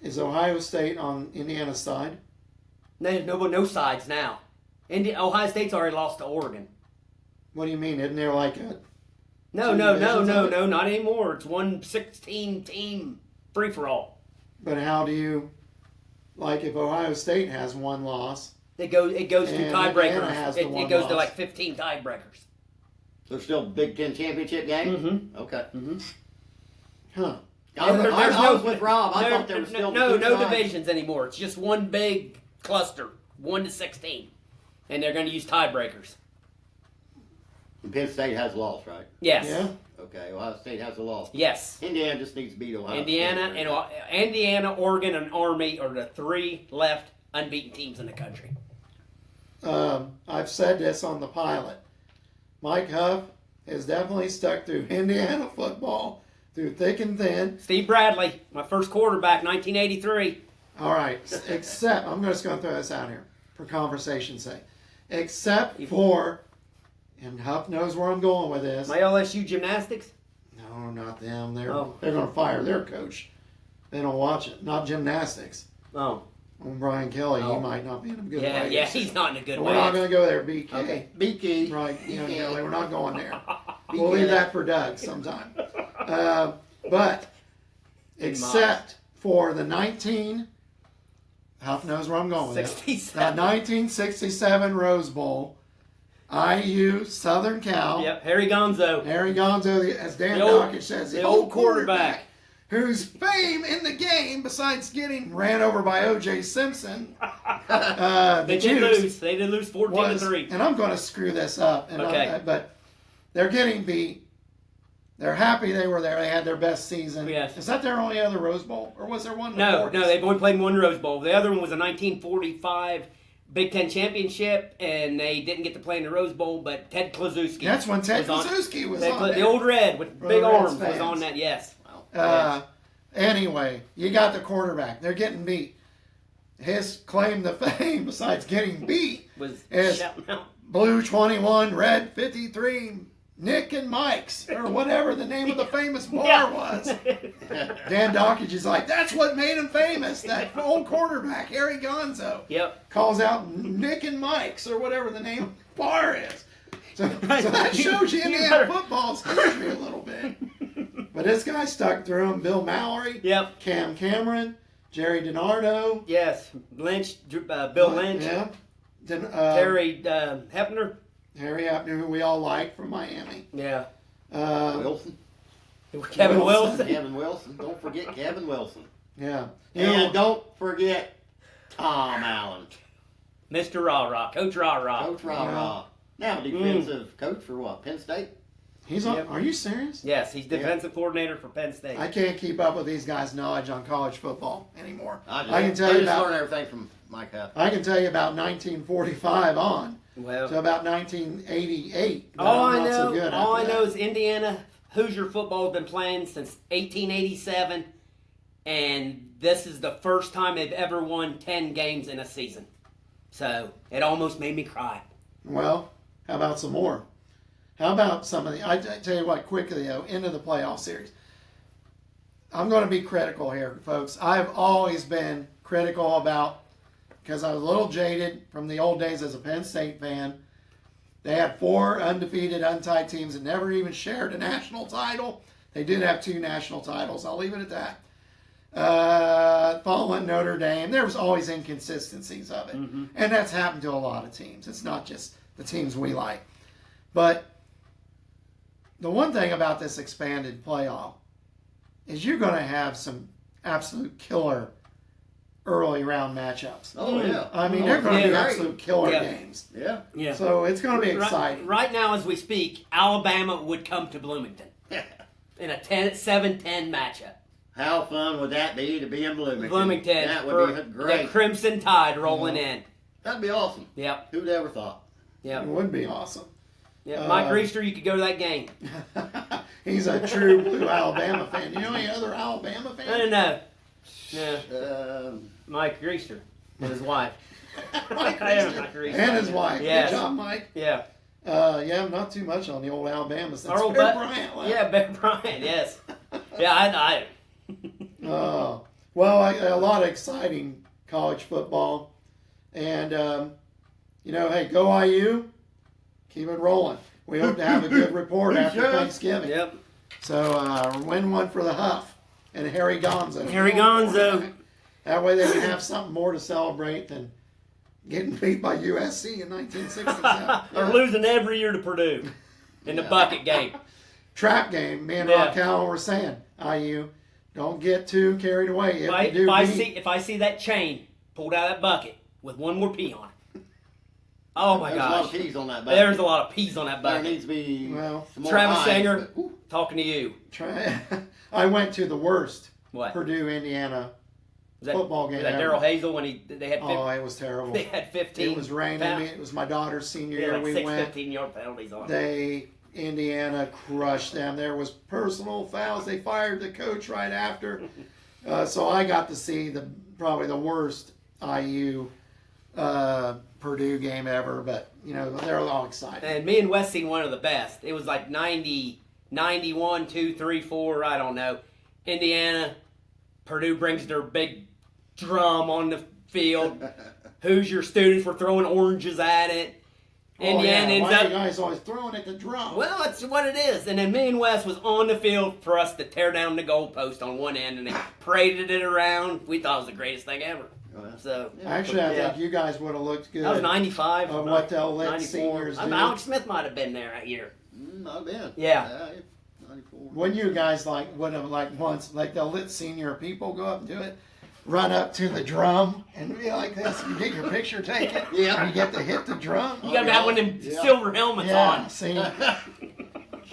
Is Ohio State on Indiana's side? No sides now. Ohio State's already lost to Oregon. What do you mean? Isn't there like a. No, Two divisions of it? not anymore. It's one 16-team free-for-all. But how do you. Like if Ohio State has one loss. It goes to And Indiana tiebreakers. has the It one goes to loss. like 15 tiebreakers. There's still Big Ten championship game? Mm-hmm. Okay. Huh. I was with Rob. I thought there was still no two sides. divisions anymore. It's just one big cluster, 1 to 16, and they're going to use tiebreakers. And Penn State has a loss, right? Yes. Yeah. Okay, Ohio State has a loss. Yes. Indiana just needs to beat Ohio Indiana State. and Indiana, Oregon, and Army are the 3 left unbeaten teams in the country. I've said this on the pilot. Mike Huff has definitely stuck through Indiana football through thick and thin. Steve Bradley, my first quarterback, 1983. All right, except I'm just going to throw this out here for conversation's sake. Except for, and Huff knows where I'm going with this. My LSU gymnastics. No, not them. They're Oh. they're going to fire their coach. They don't watch it. Not gymnastics. Oh, Well, Brian Kelly, Oh. he might not be in a good yeah, way. yeah, he's not in a good We're not way. going to go there, BK. Okay, BK. Right, BK. Kelly, we're not going there. BK. We'll leave that for Doug sometime. But except for the Huff knows where I'm going with it. 67. The 1967 Rose Bowl, IU, Southern Cal, Yep, Harry Gonzo. Harry Gonzo, as Dan The old- Dockett says, the old quarterback. whose fame in the game, besides getting ran over by O.J. Simpson, the They did Jews, lose. They did lose 14 was, to 3. and I'm going to screw this up, and Okay. but they're getting beat. They're happy they were there. They had their best season. Yes. Is that their only other Rose Bowl, or was there one? in the No, 40s? they've only played in one Rose Bowl. The other one was a 1945 Big Ten championship, and they didn't get to play in the Rose Bowl. But Ted Klaczewski. That's when Ted was on- Klaczewski was Ted on Kla- there. the old red with For big the Reds arms was fans. on that. Yes. Anyway, you got the quarterback. They're getting beat. His claim to fame, besides getting beat, Was Yes. shouting out. blue 21, red 53, Nick and Mike's, or whatever the name of the famous bar Yeah. was. Dan Dockage is like, that's what made him famous, that old quarterback, Harry Gonzo. Yep. Calls out Nick and Mike's, or whatever the name of the bar is. So that shows you Indiana football's history a little bit. But this guy stuck through him. Bill Mallory, Yep. Cam Cameron, Jerry DiNardo. Yes. Lynch. Bill Lynch. Yeah. Terry Hepner. Harry Apner, who we all like from Miami. Yeah. Wilson. Kevin Wilson. Wilson. Kevin Wilson. Don't forget Kevin Wilson. Yeah. And don't forget Tom Allen. Mr. Rah Rah. Coach Rah Rah. Coach Rah Rah. Now defensive coach for what? Penn State? He's on. Yep. Are you serious? Yes, he's defensive coordinator for Penn State. I can't keep up with these guys' knowledge on college football anymore. I can just tell you learn about. everything from Mike Huff. I can tell you about 1945 on Well, to about 1988. but all I'm I not so know, good all I after know that. is Indiana Hoosier football has been playing since 1887, and this is the first time they've ever won 10 games in a season. So it almost made me cry. Well, how about some more? How about some of the? I tell you what, quickly though, into the playoff series. I'm going to be critical here, folks. I've always been critical about, because I was a little jaded from the old days as a Penn State fan. They had 4 undefeated, untied teams that never even shared a national title. They did have 2 national titles. I'll leave it at that. Following Notre Dame, there was always inconsistencies of it. Mm-hmm. And that's happened to a lot of teams. It's not just the teams we like. But the one thing about this expanded playoff is you're going to have some absolute killer early round matchups. Oh, yeah. I mean, they're going to be yeah. absolute killer Yeah. games. Yeah. Yeah. So it's going to be exciting. Right now, as we speak, Alabama would come to Bloomington in a 7-10 matchup. How fun would that be to be in Bloomington? Bloomington That for would be great. the Crimson Tide rolling in. That'd be awesome. Yep. Who'd ever thought? It Yep. would be awesome. Yep. Mike Reister, you could go to that game. He's a true blue Alabama fan. You know any other Alabama I fans? don't know. Yeah. Mike Reister and his wife. Mike I am Reister Mike Reister. and his wife. Yes. Good job, Mike. Yeah. Yeah, not too much on the old Alabama since Our old Bear butt- Bryant left. Yeah, Bear Bryant, yes. Yeah, I Well, a lot of exciting college football. And, hey, go IU. Keep it rolling. We hope to have a good report after Sure. Thanksgiving. Yep. So win one for the Huff and Harry Gonzo. Harry Gonzo. That way they can have something more to celebrate than getting beat by USC in 1967. Or losing every year to Purdue in the bucket game. Trap game. Me and Yeah. Rock Cowell were saying, IU, don't get too carried away. If I see that chain pulled out of that bucket with one more pee on it. Oh my There's a lot of gosh. peas on that bucket. There's a lot of peas on that There bucket. needs to be some more Travis eyes, Sanger, but- talking to you. I went to the worst What? Purdue, Indiana Was that, football game was that ever. Daryl Hazel when they had Oh, it was terrible. they had 15. It was raining. It was my daughter's senior They had year. like We 6 went. 15-yard penalties on it. Indiana crushed them. There was personal fouls. They fired the coach right after. So I got to see probably the worst IU Purdue game ever. But they're all excited. And me and Wes seen one of the best. It was like 90, 91, 2, 3, 4, I don't know. Indiana, Purdue brings their big drum on the field. Hoosier students were throwing oranges at it. Indiana ends Why are you up. guys always throwing at the drum? Well, that's what it is. And then me and Wes was on the field for us to tear down the goalpost on one end, and they paraded it around. We thought it was the greatest thing ever. So Actually, I yeah. think you guys would have looked good. That was 95. Of what they'll let 94. seniors do. Alex Smith might have been there that year. I've been. Yeah. 94. Wouldn't you guys would have once they'll let senior people go up and do it, run up to the drum and be like this? You get your picture taken. Yeah. You get to hit the drum. You gotta have one of them silver helmets Yeah. on. See,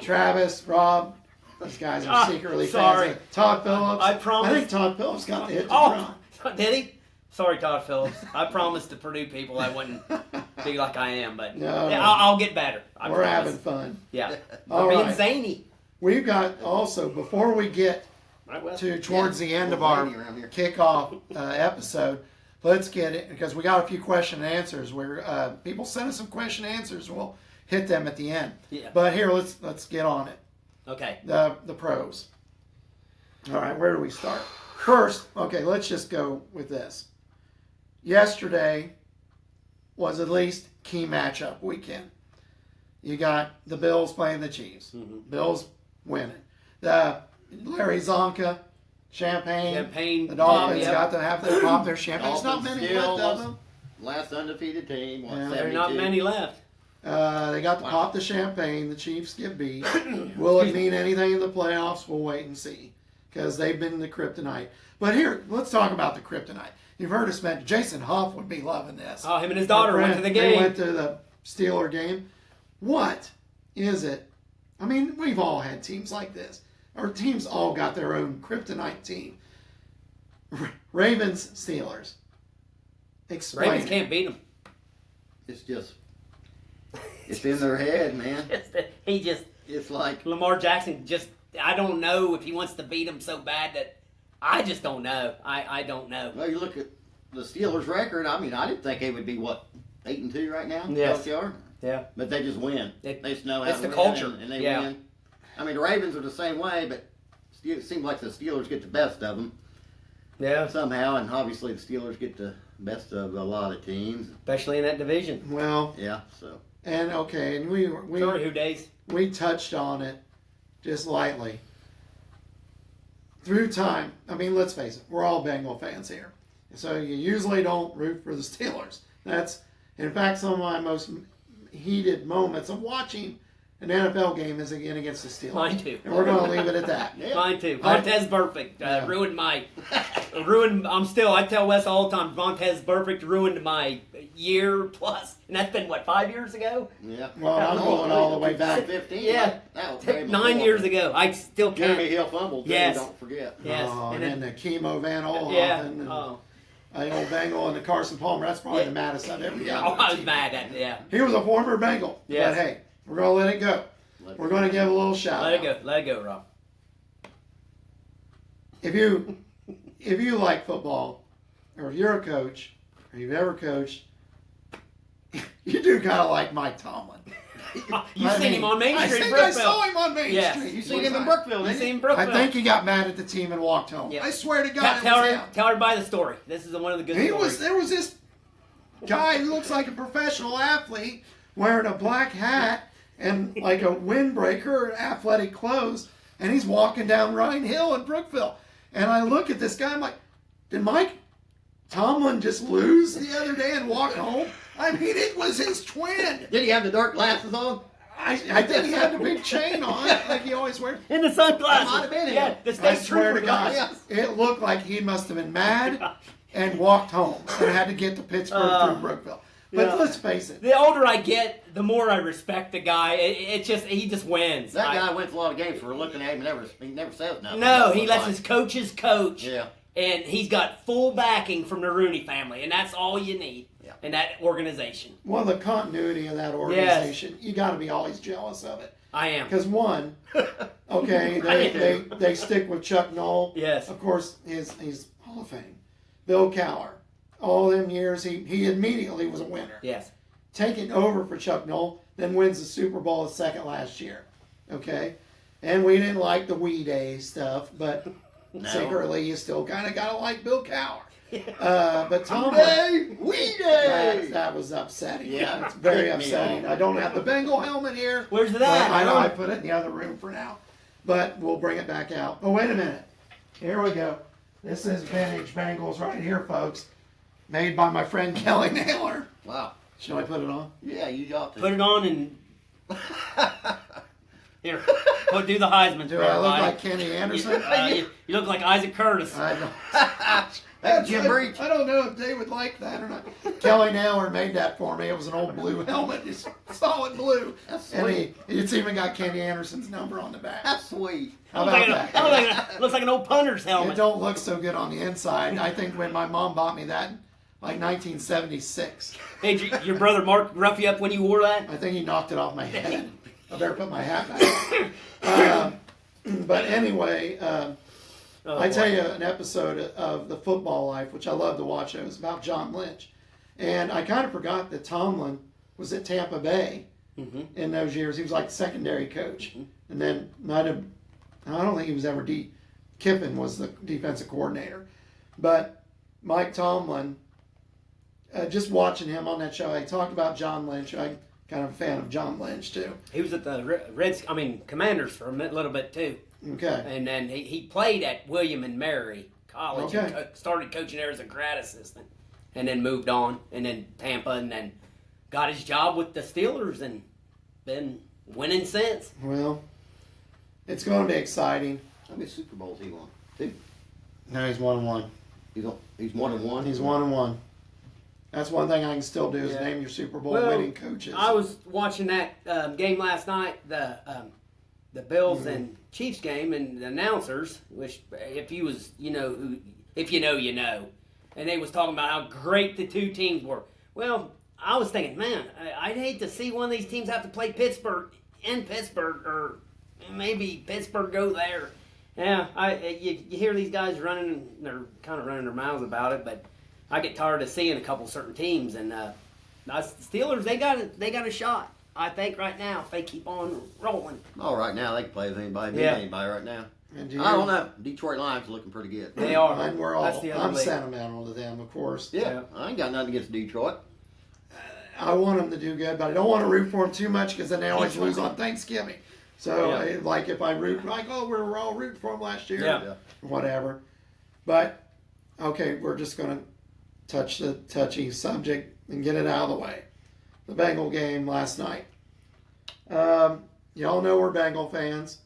Travis, Rob, these guys are secretly sorry. fans. Todd Phillips. I promise. I think Todd Phillips got to hit the drum. Oh, did he? Sorry, Todd Phillips. I promised the Purdue people I wouldn't be like I am, but No. yeah, I'll get better. I We're promise. having fun. Yeah. All We're being right. zany. We've got also before we get Right, Wes? towards the end of Little our lady around here. kickoff episode, let's get it because we got a few question and answers where people sent us some question and answers. We'll hit them at the end. Yeah. But here, let's get on it. Okay. The pros. All right, where do we start? First, okay, let's just go with this. Yesterday was at least key matchup weekend. You got the Bills playing the Chiefs. Mm-hmm. Bills winning. The Larry Zonka, Champagne. The Dolphins yep. got to have their champagne. There's not Dolphins many still left of them. Last undefeated team. Yeah. What, There are not 72? many left. They got to pop the champagne. The Chiefs get beat. Will it mean anything in the playoffs? We'll wait and see because they've been the kryptonite. But here, let's talk about the kryptonite. You've heard us mention Jason Huff would be loving this. Oh, him and his daughter went to the They game. went to the Steeler game. What is it? I mean, we've all had teams like this. Our teams all got their own kryptonite team. Ravens, Steelers. Explain. Ravens can't beat them. It's just, it's in their head, man. He just, It's like, Lamar Jackson just, I don't know if he wants to beat them so bad that, I just don't know. I don't know. well, you look at the Steelers' record. I mean, I didn't think they would be 8-2 right now. Yes. LCR? Yeah. But they just win. They just know how it's to the win, culture. and they Yeah. win. I mean, the Ravens are the same way, but it seems like the Steelers get the best of them Yeah. somehow, and obviously the Steelers get the best of a lot of teams. Especially in that division. Well, Yeah, so. and okay, and Sorry, who days? we touched on it just lightly. through time, I mean, let's face it, we're all Bengal fans here. So you usually don't root for the Steelers. That's, in fact, some of my most heated moments of watching an NFL game is again against the Steelers. Mine too. And we're going to leave it at that. Yeah. Mine too. Vontez Perfect ruined my. I tell Wes all the time, Vontez Perfect ruined my year plus. And that's been, 5 years ago? Yeah. Well, I'm going all the way back. 15. Yeah. That was way 9 before. years ago. I still can't. Jeremy Hill fumbled. Yes. Don't forget. Yes. Oh, and and then the Chemo Van Olhoffen yeah. and Oh. the old Bengal and the Carson Palmer. That's probably Yeah. the maddest I've ever Oh, gotten. I was mad at it. Yeah. He was a former Bengal. Yes. But hey, we're going to let it go. We're going to give a little shout Let out. it go. Let it go, Rob. If you like football, or if you're a coach, or you've ever coached, you do kind of like Mike Tomlin. You've seen him on Main I Street, think I Brookville. saw him on Main Yes. Street. You seen him in Brookville, You didn't seen you? him in Brookville. I think he got mad at the team and walked home. Yeah. I swear to God, Tell it was him. everybody the story. This is one of the good stories. There was this guy who looks like a professional athlete wearing a black hat and like a windbreaker and athletic clothes, and he's walking down Rhine Hill in Brookville. And I look at this guy, I'm like, did Mike Tomlin just lose the other day and walk home? I mean, it was his twin. Did he have the dark glasses on? I think he had the big chain on, like he always wears. In the sunglasses. That might have been him. Yeah, the I state swear to trooper God, guy. it looked like he must have been mad and walked home and had to get to Pittsburgh through Brookville. But yeah. let's face it. The older I get, the more I respect the guy. He just wins. That guy wins a lot of games for looking at him and he never says nothing. No, he lets his coaches coach. Yeah. And he's got full backing from the Rooney family, and that's all you need in that organization. Well, the continuity of that organization, you got to be always jealous of it. I am. Because one, okay, they stick with Chuck Noll. Yes. Of course, he's Hall of Fame. Bill Cowher, all them years, he immediately was a winner. Yes. Taking over for Chuck Noll, then wins the Super Bowl the second last year. Okay? And we didn't like the Wee Day stuff, but secretly you still kind of got to like Bill Cowher. But Tomlin, We Day! that was upsetting. Yeah. It's very Pick me upsetting. off. I don't have the Bengal helmet here. Where's But that? I know I put it in the other room for now. But we'll bring it back out. Oh, wait a minute. Here we go. This is vintage Bengals right here, folks. Made by my friend Kelly Naylor. Wow. Shall I put it on? Yeah, you got to. Put it on and here. Do the Heisman. Do for I look everybody. like Kenny Anderson? You look like Isaac Curtis. I don't. That's Jim Breach. I don't know if Dave would like that or not. Kelly Naylor made that for me. It was an old blue helmet. It's solid blue. That's And sweet. it's even got Kenny Anderson's number on the back. That's sweet. How about that? Looks like an old punter's It helmet. don't look so good on the inside. I think when my mom bought me that, like 1976, Hey, did your brother Mark rough you up when you wore that? I think he knocked it off my head. I better put my hat back. But anyway, I tell you an episode of The Football Life, which I love to watch. It was about John Lynch. And I kind of forgot that Tomlin was at Tampa Bay in those years. He was like secondary coach. And then I don't think he was ever Kiffin was the defensive coordinator. But Mike Tomlin, just watching him on that show, I talked about John Lynch. I'm kind of a fan of John Lynch too. He was at the Commanders for a little bit too. Okay. And then he played at William and Mary College. Okay. And started coaching there as a grad assistant. And then moved on. And then Tampa. And then got his job with the Steelers and been winning since. Well, it's going to be exciting. How many Super Bowls he won? Two. Now he's 1-1. He's 1-1. He's 1-1. That's one thing I can still do is Yeah. name your Super Bowl Well, winning coaches. I was watching that game last night, the Bills and Chiefs game, and the announcers, which if you know, you know, and they was talking about how great the two teams were. Well, I was thinking, man, I'd hate to see one of these teams have to play Pittsburgh in Pittsburgh, or maybe Pittsburgh go there. Yeah, you hear these guys running, and they're kind of running their mouths about it, but I get tired of seeing a couple certain teams, and the Steelers, they got a shot. I think right now if they keep on rolling. Oh, right now they can play with anybody, beat Yeah. anybody right now. And I don't know. Detroit Lions are looking pretty good. They are. And we're That's all. the other I'm league. sentimental to them, of course. Yeah, I ain't got nothing against Detroit. I want them to do good, but I don't want to root for them too much because then they always lose on Thanksgiving. So, Yeah. like, if I root, like, oh, we were all rooting for them last year, Yeah. whatever. But, okay, we're just going to touch the touchy subject and get it out of the way. The Bengal game last night. Y'all know we're Bengal fans.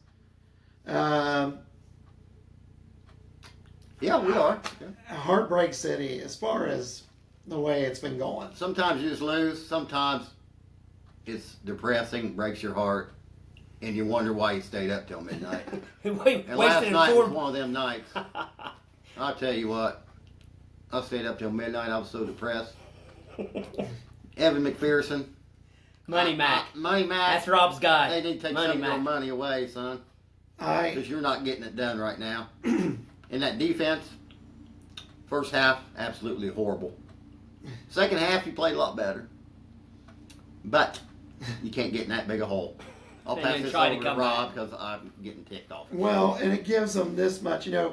Yeah, we are. Yeah. Heartbreak City, as far as the way it's been going. Sometimes you just lose. Sometimes it's depressing, breaks your heart, and you wonder why you stayed up till midnight. And last Wasted night was 4. one of them nights. I'll tell you what. I stayed up till midnight. I was so depressed. Evan McPherson. Money Mac. Money Mac. That's Rob's guy. They need to take Money some of your Mac. money away, son. Because you're not getting it done right now. And that defense, first half, absolutely horrible. Second half, you played a lot better. But you can't get in that big a hole. I'll And pass then this try to over to come Rob because I'm getting ticked off. Well, and it gives them this much, it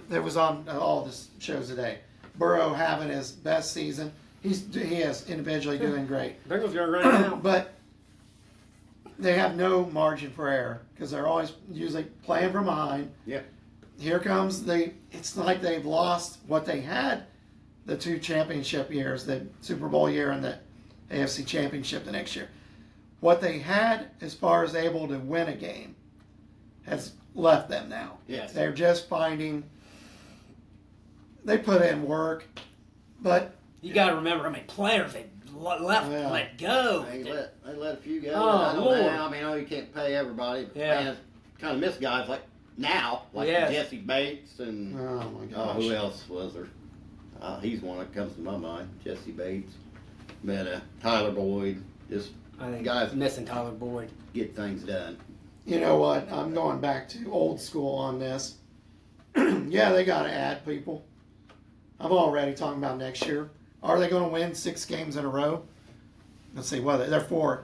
was on all the shows today. Burrow having his best season. He is individually doing great. Bengals going right now. But they have no margin for error because they're always usually playing from behind. Yeah. Here comes it's like they've lost what they had the 2 championship years, the Super Bowl year and the AFC Championship the next year. What they had as far as able to win a game has left them now. Yes. They're just finding, they put in work, but You got to remember how many players they let go. They let a few go. Oh, I don't Lord. know. I mean, I know you can't pay everybody. But Yeah. fans kind of miss guys like now, like Yes. Jesse Bates and oh my gosh. who else was there? He's one that comes to my mind. Jesse Bates, but Tyler Boyd, just I think Guys. missing Tyler Boyd. get things done. You know what? I'm going back to old school on this. Yeah, they got to add people. I'm already talking about next year. Are they going to win 6 games in a row? Let's see. Well, they're 4.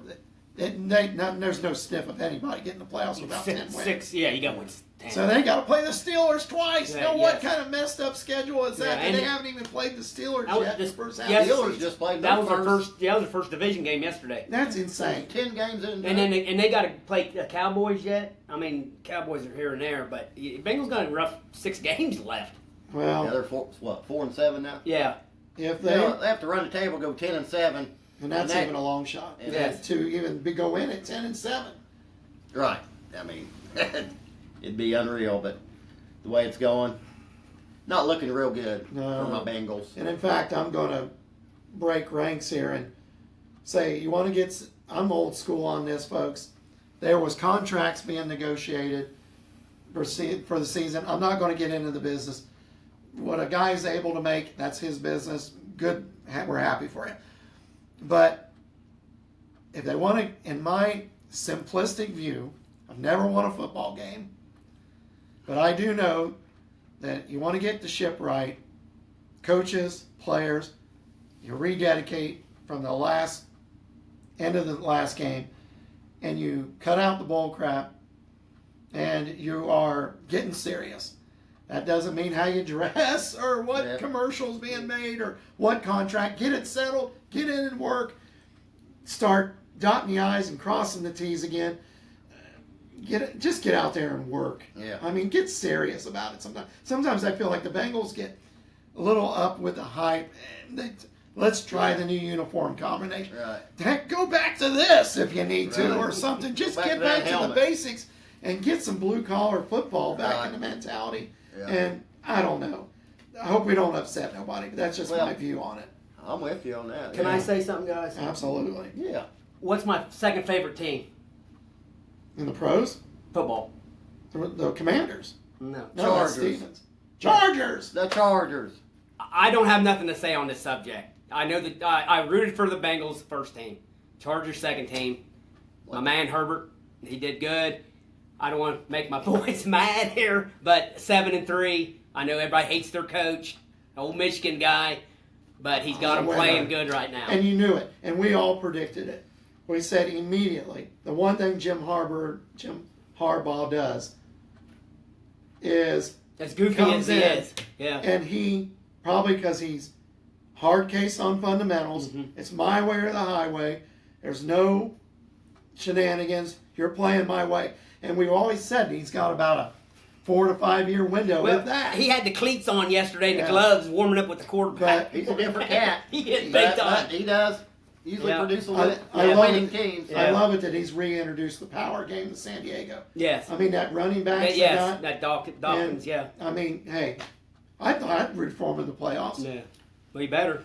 There's no sniff of anybody getting the playoffs without 10 wins. 6, yeah, you got to win 10. So they got to play the Steelers twice. Yeah, Now, what yes. kind of messed up schedule is that? Yeah, And they and- haven't even played the Steelers That was yet. just- First half yes. of the Steelers season. just played that their was their first. Yeah, that was their first division game yesterday. That's insane. 10 games in. And then they got to play the Cowboys yet. I mean, Cowboys are here and there, but Bengals got a rough 6 games left. Well, yeah, they're 4-7 now. Yeah, if They they, have to run the table, go 10-7. and that's that- even a long shot. and Yes. To even go in at 10-7. Right. I mean, it'd be unreal, but the way it's going, not looking real good No. for my Bengals. And in fact, I'm going to break ranks here and say, you want to get, I'm old school on this, folks. There was contracts being negotiated for the season. I'm not going to get into the business. What a guy's able to make, that's his business. Good, we're happy for him. But if they want to, in my simplistic view, I've never won a football game, but I do know that you want to get the ship right. Coaches, players, you rededicate from the end of the last game, and you cut out the bull crap, and you are getting serious. That doesn't mean how you dress or what commercials being made or what contract. Get it settled, get in and work, start dotting the I's and crossing the T's again. Just get out there and work. Yeah. I mean, get serious about it sometimes. Sometimes I feel like the Bengals get a little up with the hype. Let's try the new uniform combination. Right. Heck, go back to this if you need to Right. or something. Just Back get to back that to the helmet. basics and get some blue-collar football back Right. in the mentality. Yeah. And I don't know. I hope we don't upset nobody, but that's just my view on it. I'm with you on that. Can yeah. I say something, guys? Absolutely. Yeah. What's my second favorite team? In the pros, Football. the Commanders. No. No, that's Chargers. Stevens. Chargers! The Chargers. I don't have nothing to say on this subject. I know that I rooted for the Bengals first team, Chargers second team. My man Herbert, he did good. I don't want to make my boys mad here, but 7-3. I know everybody hates their coach, old Michigan guy, but he's got them playing good right now. And you knew it, and we all predicted it. We said immediately, the one thing Jim Harbaugh does is, As goofy comes as he in, is, yeah. and he, probably because he's hard case on fundamentals, Mhm. it's my way or the highway. There's no shenanigans. You're playing my way. And we've always said he's got about a 4 to 5 year window with that. He had the cleats on yesterday and Yeah. the gloves warming up with the quarterback. He's a different cat. He hit big time. He does usually Yeah. produce a I love winning it. teams. Yeah. I love it that he's reintroduced the power game to San Diego. Yes. I mean, that running back. Yes, that Dawkins, yeah. I mean, hey, I thought I'd root for him in the playoffs. Yeah. Well, you better.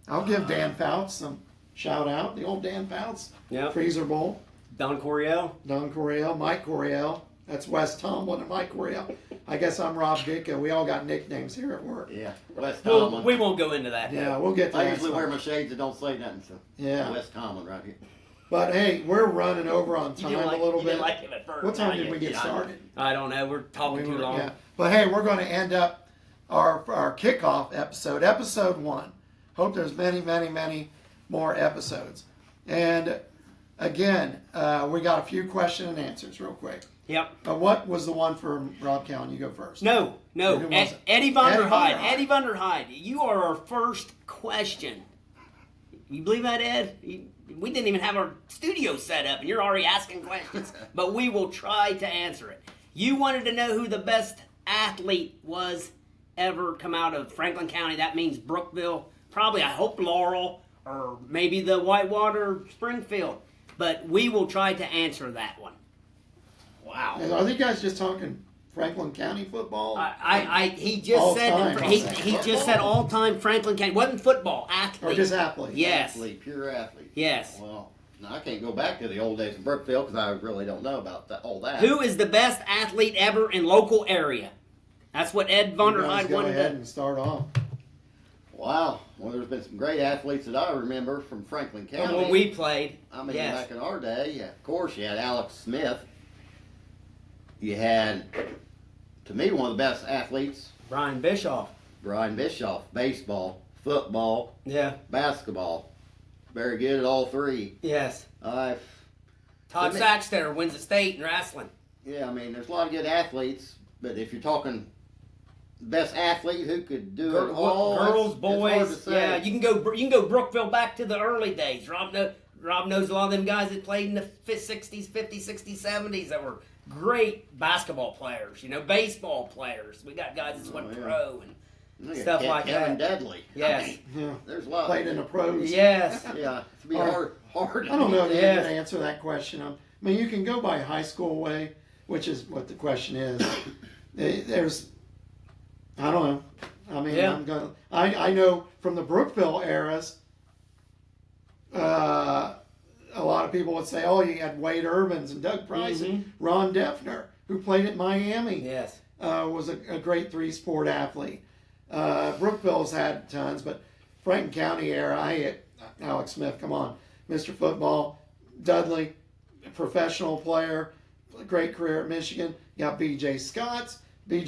I'll give Dan Fouts some shout out. The old Dan Fouts. Yeah. Freezer Bowl. Don Coryell. Don Coryell. Mike Coryell. That's Wes Tomlin and Mike Coryell. I guess I'm Rob Ditka. We all got nicknames here at work. Yeah. West Well, Tomlin. we won't go into that. Yeah, we'll get to I that. usually wear some. my shades that don't say nothing. So Yeah. West Tomlin right here. But hey, we're running over on You time didn't like, a little you bit. didn't like him at first. What time Now did you- we get yeah, started? I don't know. We're talking too long. Yeah. But hey, we're going to end up our kickoff episode 1. Hope there's many more episodes. And again, we got a few question and answers real quick. Yep. What was the one for Rob Cowan? You go first. No. Who was it? Eddie Von der Eddie Von der Hyde. Hyde. Eddie Von der Hyde. You are our first question. You believe that, Ed? We didn't even have our studio set up, and you're already asking questions. But we will try to answer it. You wanted to know who the best athlete was ever come out of Franklin County. That means Brookville. Probably, I hope, Laurel, or maybe the Whitewater, Springfield. But we will try to answer that one. Wow. Are you guys just talking Franklin County football? He just All said time, he I'll say. he just said all time Franklin County. Wasn't football, athlete. Or just athlete? Yes. Athlete, pure athlete. Yes. Well, now I can't go back to the old days of Brookville because I really don't know about all that. Who is the best athlete ever in local area? That's what Ed Von der You guys Hyde go wanted ahead to. and start off. Wow. Well, there's been some great athletes that I remember from Franklin County. When we played. I mean, yes. back in our day, yeah, of course, you had Alex Smith. You had, to me, one of the best athletes, Brian Bischoff. Brian Bischoff. Baseball, football, Yeah. basketball. Very good at all three. Yes. I've Todd To me- Saxter wins the state in wrestling. Yeah, I mean, there's a lot of good athletes, but if you're talking best athlete who could do it all, Girls, it's hard to boys. say. Yeah, you can go Brookville back to the early days. Rob knows a lot of them guys that played in the 60s, 50s, 60s, 70s that were great basketball players. You know, baseball players. We got guys that went Oh, yeah. pro and Look at stuff like Kevin that. Dudley. Yes. I mean, Yeah. there's a lot. Played in the pros. Yes. Yeah, it's be Or- hard. I don't know if you Yes. can answer that question. I mean, you can go by high school way, which is what the question is. There's, I don't know. I mean, Yeah. I know from the Brookville eras, a lot of people would say, oh, you had Wade Urbans and Doug Price and Ron Defner, who played at Miami. Yes. Was a great three-sport athlete. Brookville's had tons, but Franklin County era, I hit Alex Smith, come on. Mr. Football, Dudley, a professional player, great career at Michigan. You got B.J. Scotts. Did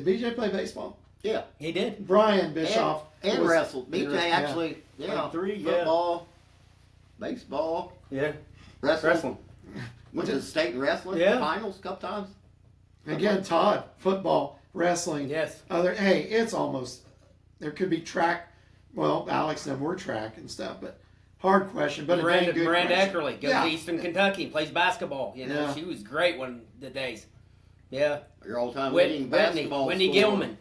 B.J. play baseball? Yeah. He did. Brian Bischoff. And was- wrestled. BJ yeah. actually, yeah. Like three, yeah. Football, baseball, Yeah. wrestling. Went to the state and wrestling Yeah. finals a couple times. Again, Todd, football, wrestling. Yes. Hey, it's almost, there could be track. Well, Alex and them were track and stuff, but hard question. But a dang good Miranda question. Eckerly goes Yeah. to Eastern Kentucky, plays basketball. You know, Yeah. she was great one of the days. Yeah. Your all-time Whitney, leading basketball Wendy scorer. Gilman.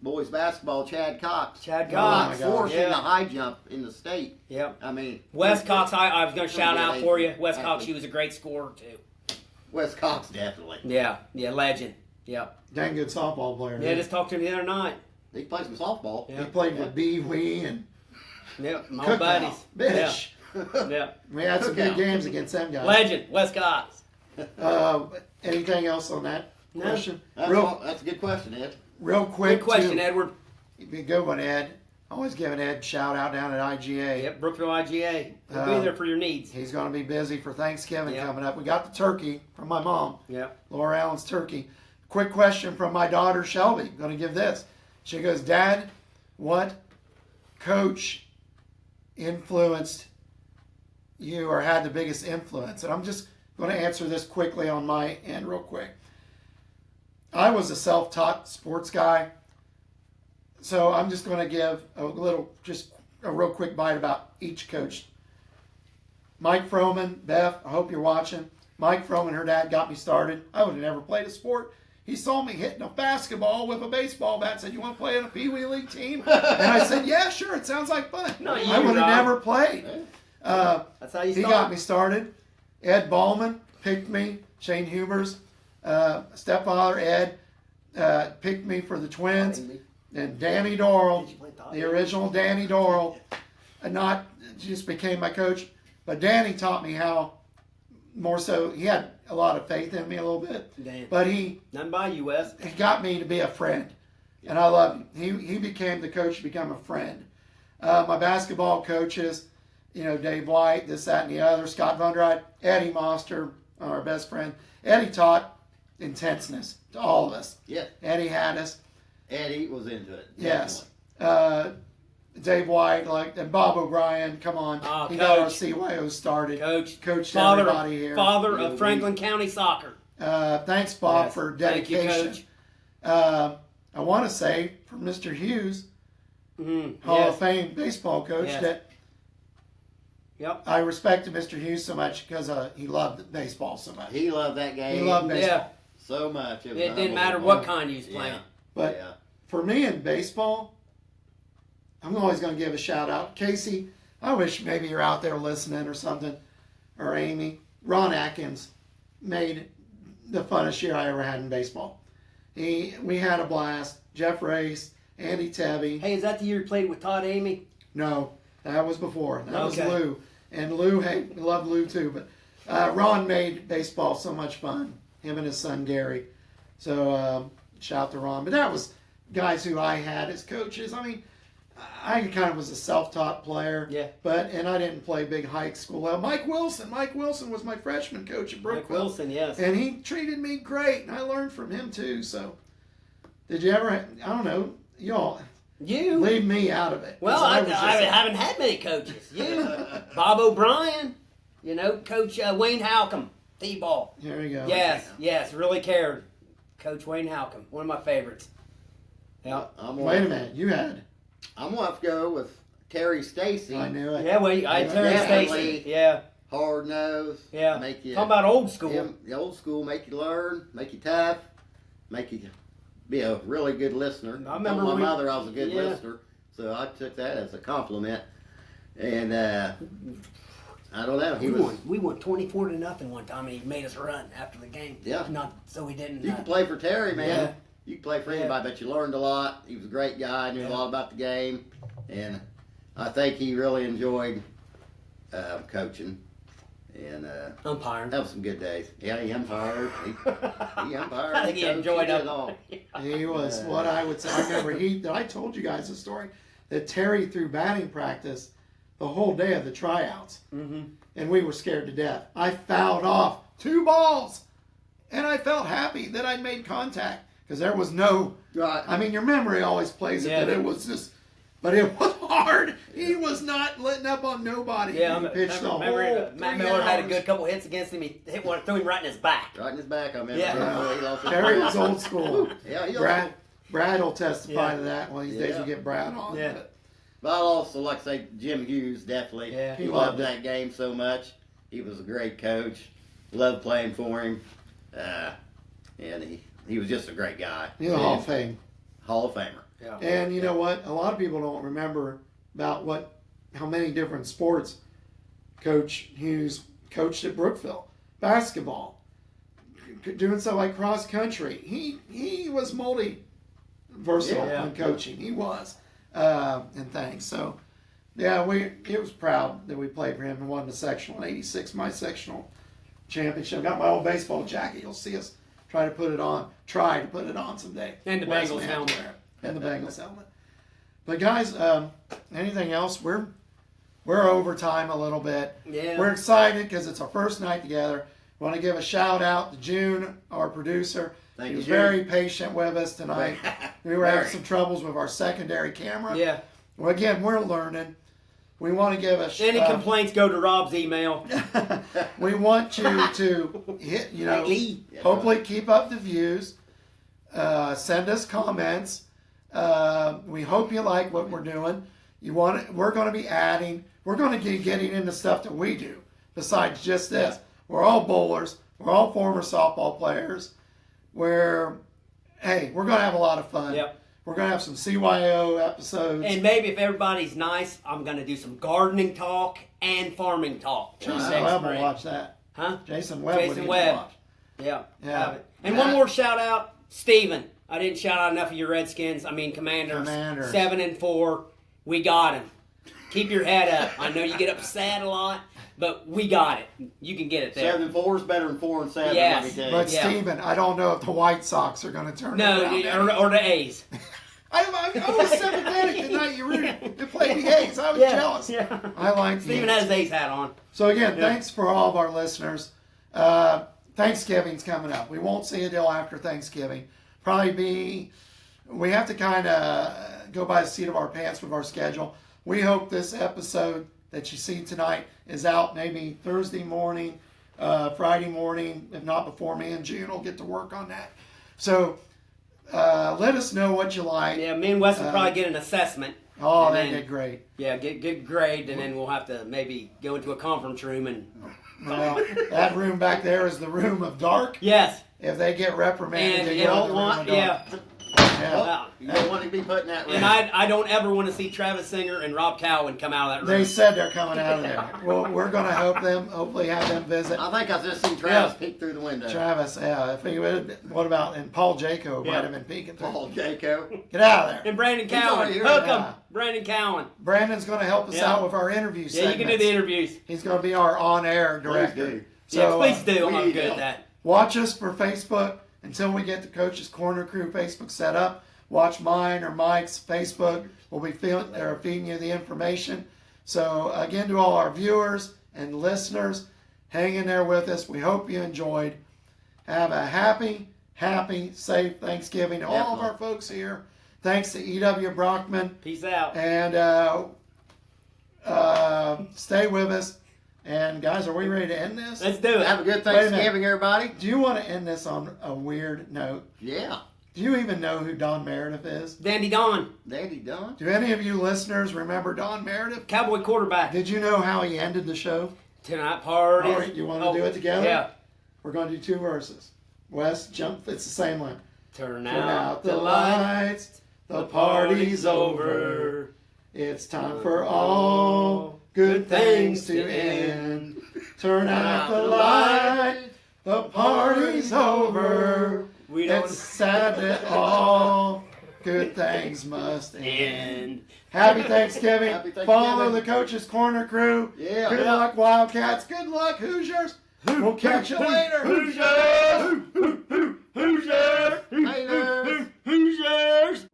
Boys basketball, Chad Cox. Chad Oh, Cox. my God. Fourth in Yeah. the high jump in the state. Yep. I mean, Wes Cox, I was going to shout out for you. Wes Cox, Athlete. she was a great scorer too. Wes Cox definitely. Yeah, legend. Yeah. Dang good softball player. Yeah, just talked to him the other night. He played some softball. Yeah. He played with B. Wee and Yep, my Cookout. old buddies. Bish. Yeah. We had some good Cookout. games against them guys. Legend, Wes Cox. Anything else on that No. question? That's a good question, Ed. Real quick. Good question, too. Edward. Be a good one, Ed. Always giving Ed a shout out down at IGA. Yep, Brookville IGA. We'll be there for your needs. He's going to be busy for Thanksgiving Yep. coming up. We got the turkey from my mom, Yep. Laura Allen's turkey. Quick question from my daughter Shelby. Going to give this. She goes, Dad, what coach influenced you or had the biggest influence? And I'm just going to answer this quickly on my end, real quick. I was a self-taught sports guy, so I'm just going to give a real quick bite about each coach. Mike Froman, Beth, I hope you're watching. Mike Froman, her dad, got me started. I would have never played a sport. He saw me hitting a basketball with a baseball bat, said, "You want to play in a Pee Wee League team?" And I said, "Yeah, sure, it sounds like fun." Not you, I would have Rob. never played. That's how you He start. got me started. Ed Ballman picked me. Shane Huber's stepfather, Ed, picked me for the Twins. And Danny Dorrell, Did you play Todd? the original Danny Dorrell, not just became my coach, but Danny taught me how more so. He had a lot of faith in me a little bit, Damn. but he None by you, Wes. got me to be a friend, and I loved him. He became the coach to become a friend. My basketball coaches, Dave White, this, that, and the other, Scott Vondride, Eddie Moster, our best friend. Eddie taught intenseness to all of us. Yeah. Eddie had us. Eddie was into it. Yes. Dave White, and Bob O'Brien, come on. Oh, he got our Coach. CYO started. Coached everybody father, here. father of Franklin County soccer. Thanks, Bob, Yes. for Thank you, dedication. Coach. I want to say, for Mr. Hughes, Mm-hmm. Hall Yes. of Fame baseball coach, Yes. that Yep. I respected Mr. Hughes so much because he loved baseball so much. He loved that game. He loved baseball. Yeah. so much. It didn't matter what kind you was playing. Yeah. But yeah. for me in baseball, I'm always going to give a shout out. Casey, I wish maybe you're out there listening or something, or Amy. Ron Atkins made the funnest year I ever had in baseball. We had a blast. Jeff Race, Andy Tebby. Hey, is that the year you played with Todd Amy? No, that was before. That was Okay. Lou. And Lou, hey, I love Lou too. But Ron made baseball so much fun. Him and his son Gary. So shout to Ron. But that was guys who I had as coaches. I mean, I kind of was a self-taught player. Yeah. And I didn't play big high school level. Mike Wilson was my freshman coach at Brookville. Mike Wilson, yes. And he treated me great, and I learned from him too. So, did you ever? I don't know. Y'all You? leave me out of it. Well, 'Cause I was just haven't had many coaches. You, Bob O'Brien, Coach Wayne Halcomb, T-ball. Here we go. Yes, really cared. Coach Wayne Halcomb, one of my favorites. Yeah. Wait a minute. You had. I'm gonna have to go with Terry Stacy. I knew it. Yeah, well, I Terry Definitely. Stacy. Yeah, Hard nose. yeah. Make you. Talk about old school. The old school make you learn, make you tough, make you be a really good listener. I remember Told my we- mother I was a good yeah. listener, so I took that as a compliment. And I don't know. We won 24-0 one time, and he made us run after the game. Yeah. Not so we didn't. You can play for Terry, man. Yeah. You can play for Yeah. anybody, but you learned a lot. He was a great guy, knew a Yeah. lot about the game, and I think he really enjoyed coaching. And umpiring. that was some good days. Yeah, he umpired. He umpired. I think he coached, enjoyed did it it all. He was what I would say. I remember I told you guys a story that Terry threw batting practice the whole day of the tryouts, and we were scared to death. I fouled off 2 balls, and I felt happy that I made contact because there was no. Right. I mean, your memory always plays it, Yeah. but it was just. But it was hard. He was not letting up on nobody. Yeah, he pitched the whole remember Matt 3 Miller had a hours. good couple hits against him. He hit one, threw him right in his back. Right in his back, I remember. Yeah. He lost his- Terry was old school. Yeah, he Brad will testify Yeah. to that. One of these days Yeah. we'll get Brad on. Yeah. But But I'll also like to say Jim Hughes definitely. Yeah. He He loved loved it. that game so much. He was a great coach. Loved playing for him. And he was just a great guy. he's a Hall of Fame. Hall of Famer. Yeah. And you know what? A lot of people don't remember about how many different sports Coach Hughes coached at Brookville. Basketball, doing stuff like cross country. He was multi-versatile Yeah. in coaching. He was, and things. So, yeah, it was proud that we played for him and won the sectional in '86, my sectional championship. Got my old baseball jacket. You'll see us try to put it on someday. And the Wes Bengals may have to helmet. wear it. And the Bengals helmet. But guys, anything else? We're over time a little bit. Yeah. We're excited because it's our first night together. We want to give a shout out to June, our producer. Thank She you, was June. very patient with us tonight. We were having Very. some troubles with our secondary camera. Yeah. Well, again, we're learning. We want to give a Any complaints, go to Rob's email. we want you to hit, Lee. hopefully keep up the views. Send us comments. We hope you like what we're doing. We're going to be adding. We're going to be getting into stuff that we do besides just this. Yeah. We're all bowlers. We're all former softball players. We're going to have a lot of fun. Yep. We're going to have some CYO episodes. And maybe if everybody's nice, I'm going to do some gardening talk and farming talk. Jason Webb will watch that. Huh? Jason Webb Jason Webb. Watch. Yeah. Yeah. And one more shout out, Steven. I didn't shout out enough of your Redskins. I mean, Commanders. 7-4. We got him. Keep your head up. I know you get upset a lot, but we got it. You can get it there. 7-4 is better than 4-7. Yes. Let me tell you. But Steven, I don't know if the White Sox are going to turn it around. or the A's. I was sympathetic the night you played the A's. I was jealous. Yeah. I like Steven has his A's hat on. So again, thanks for all of our listeners. Thanksgiving's coming up. We won't see a deal after Thanksgiving. We have to kind of go by the seat of our pants with our schedule. We hope this episode that you see tonight is out maybe Thursday morning, Friday morning, if not before me and June will get to work on that. So let us know what you like. Yeah, me and Wes will probably get an assessment. Oh, they did great. Yeah, get grade, and then we'll have to maybe go into a conference room and... Well, that room back there is the room of dark. Yes. If they get reprimanded, And they you go don't to the want... room of dark. Yeah. Yeah. You don't want to be put in that room. And I don't ever want to see Travis Singer and Rob Cowan come out of that room. They said they're coming out of there. Well, we're going to hopefully have them visit. I think I've just seen Travis peek through the window. Travis, yeah. What about, and Paul Jaco might have been peeking through. Paul Jaco. Get out of there. And Brandon Cowan. He's Hook already him. Brandon Cowan. Brandon's going to help us out with our interview segments. Yeah, you can do the interviews. He's going to be our on-air director. So, please do. I'm good at that. Watch us for Facebook until we get the Coach's Corner Crew Facebook set up. Watch mine or Mike's Facebook. We'll be feeding you the information. So again, to all our viewers and listeners, hang in there with us. We hope you enjoyed. Have a happy, safe Thanksgiving to all of our folks here. Thanks to E.W. Brockman. Peace out. And stay with us. And guys, are we ready to end this? Let's do it. Have a good Thanksgiving, everybody. Do you want to end this on a weird note? Yeah. Do you even know who Don Meredith is? Dandy Don. Dandy Don? Do any of you listeners remember Don Meredith? Cowboy quarterback. Did you know how he ended the show? Tonight parties. All right, you want to do it together? Yeah. We're going to do 2 verses. Wes, jump. It's the same one. Turn out the lights. The party's over. It's time for all good things to end. Turn out the light. The party's over. It's sad that all good things must end. Happy Thanksgiving. Follow the Coach's Corner Crew. Yeah. Good luck, Wildcats. Good luck, Hoosiers. We'll catch you later. Hoosiers! Hoosiers! Haters! Hoosiers!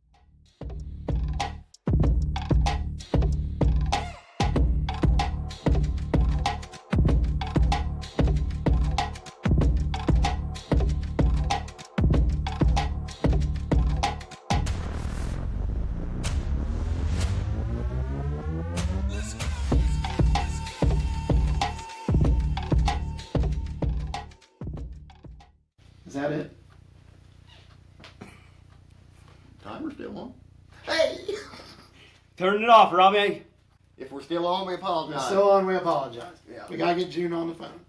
Is that it? Timer's still on. Hey! Turn it off, Robbie. If we're still on, we We're apologize. still on. We apologize. Yeah. We got to get June on the phone.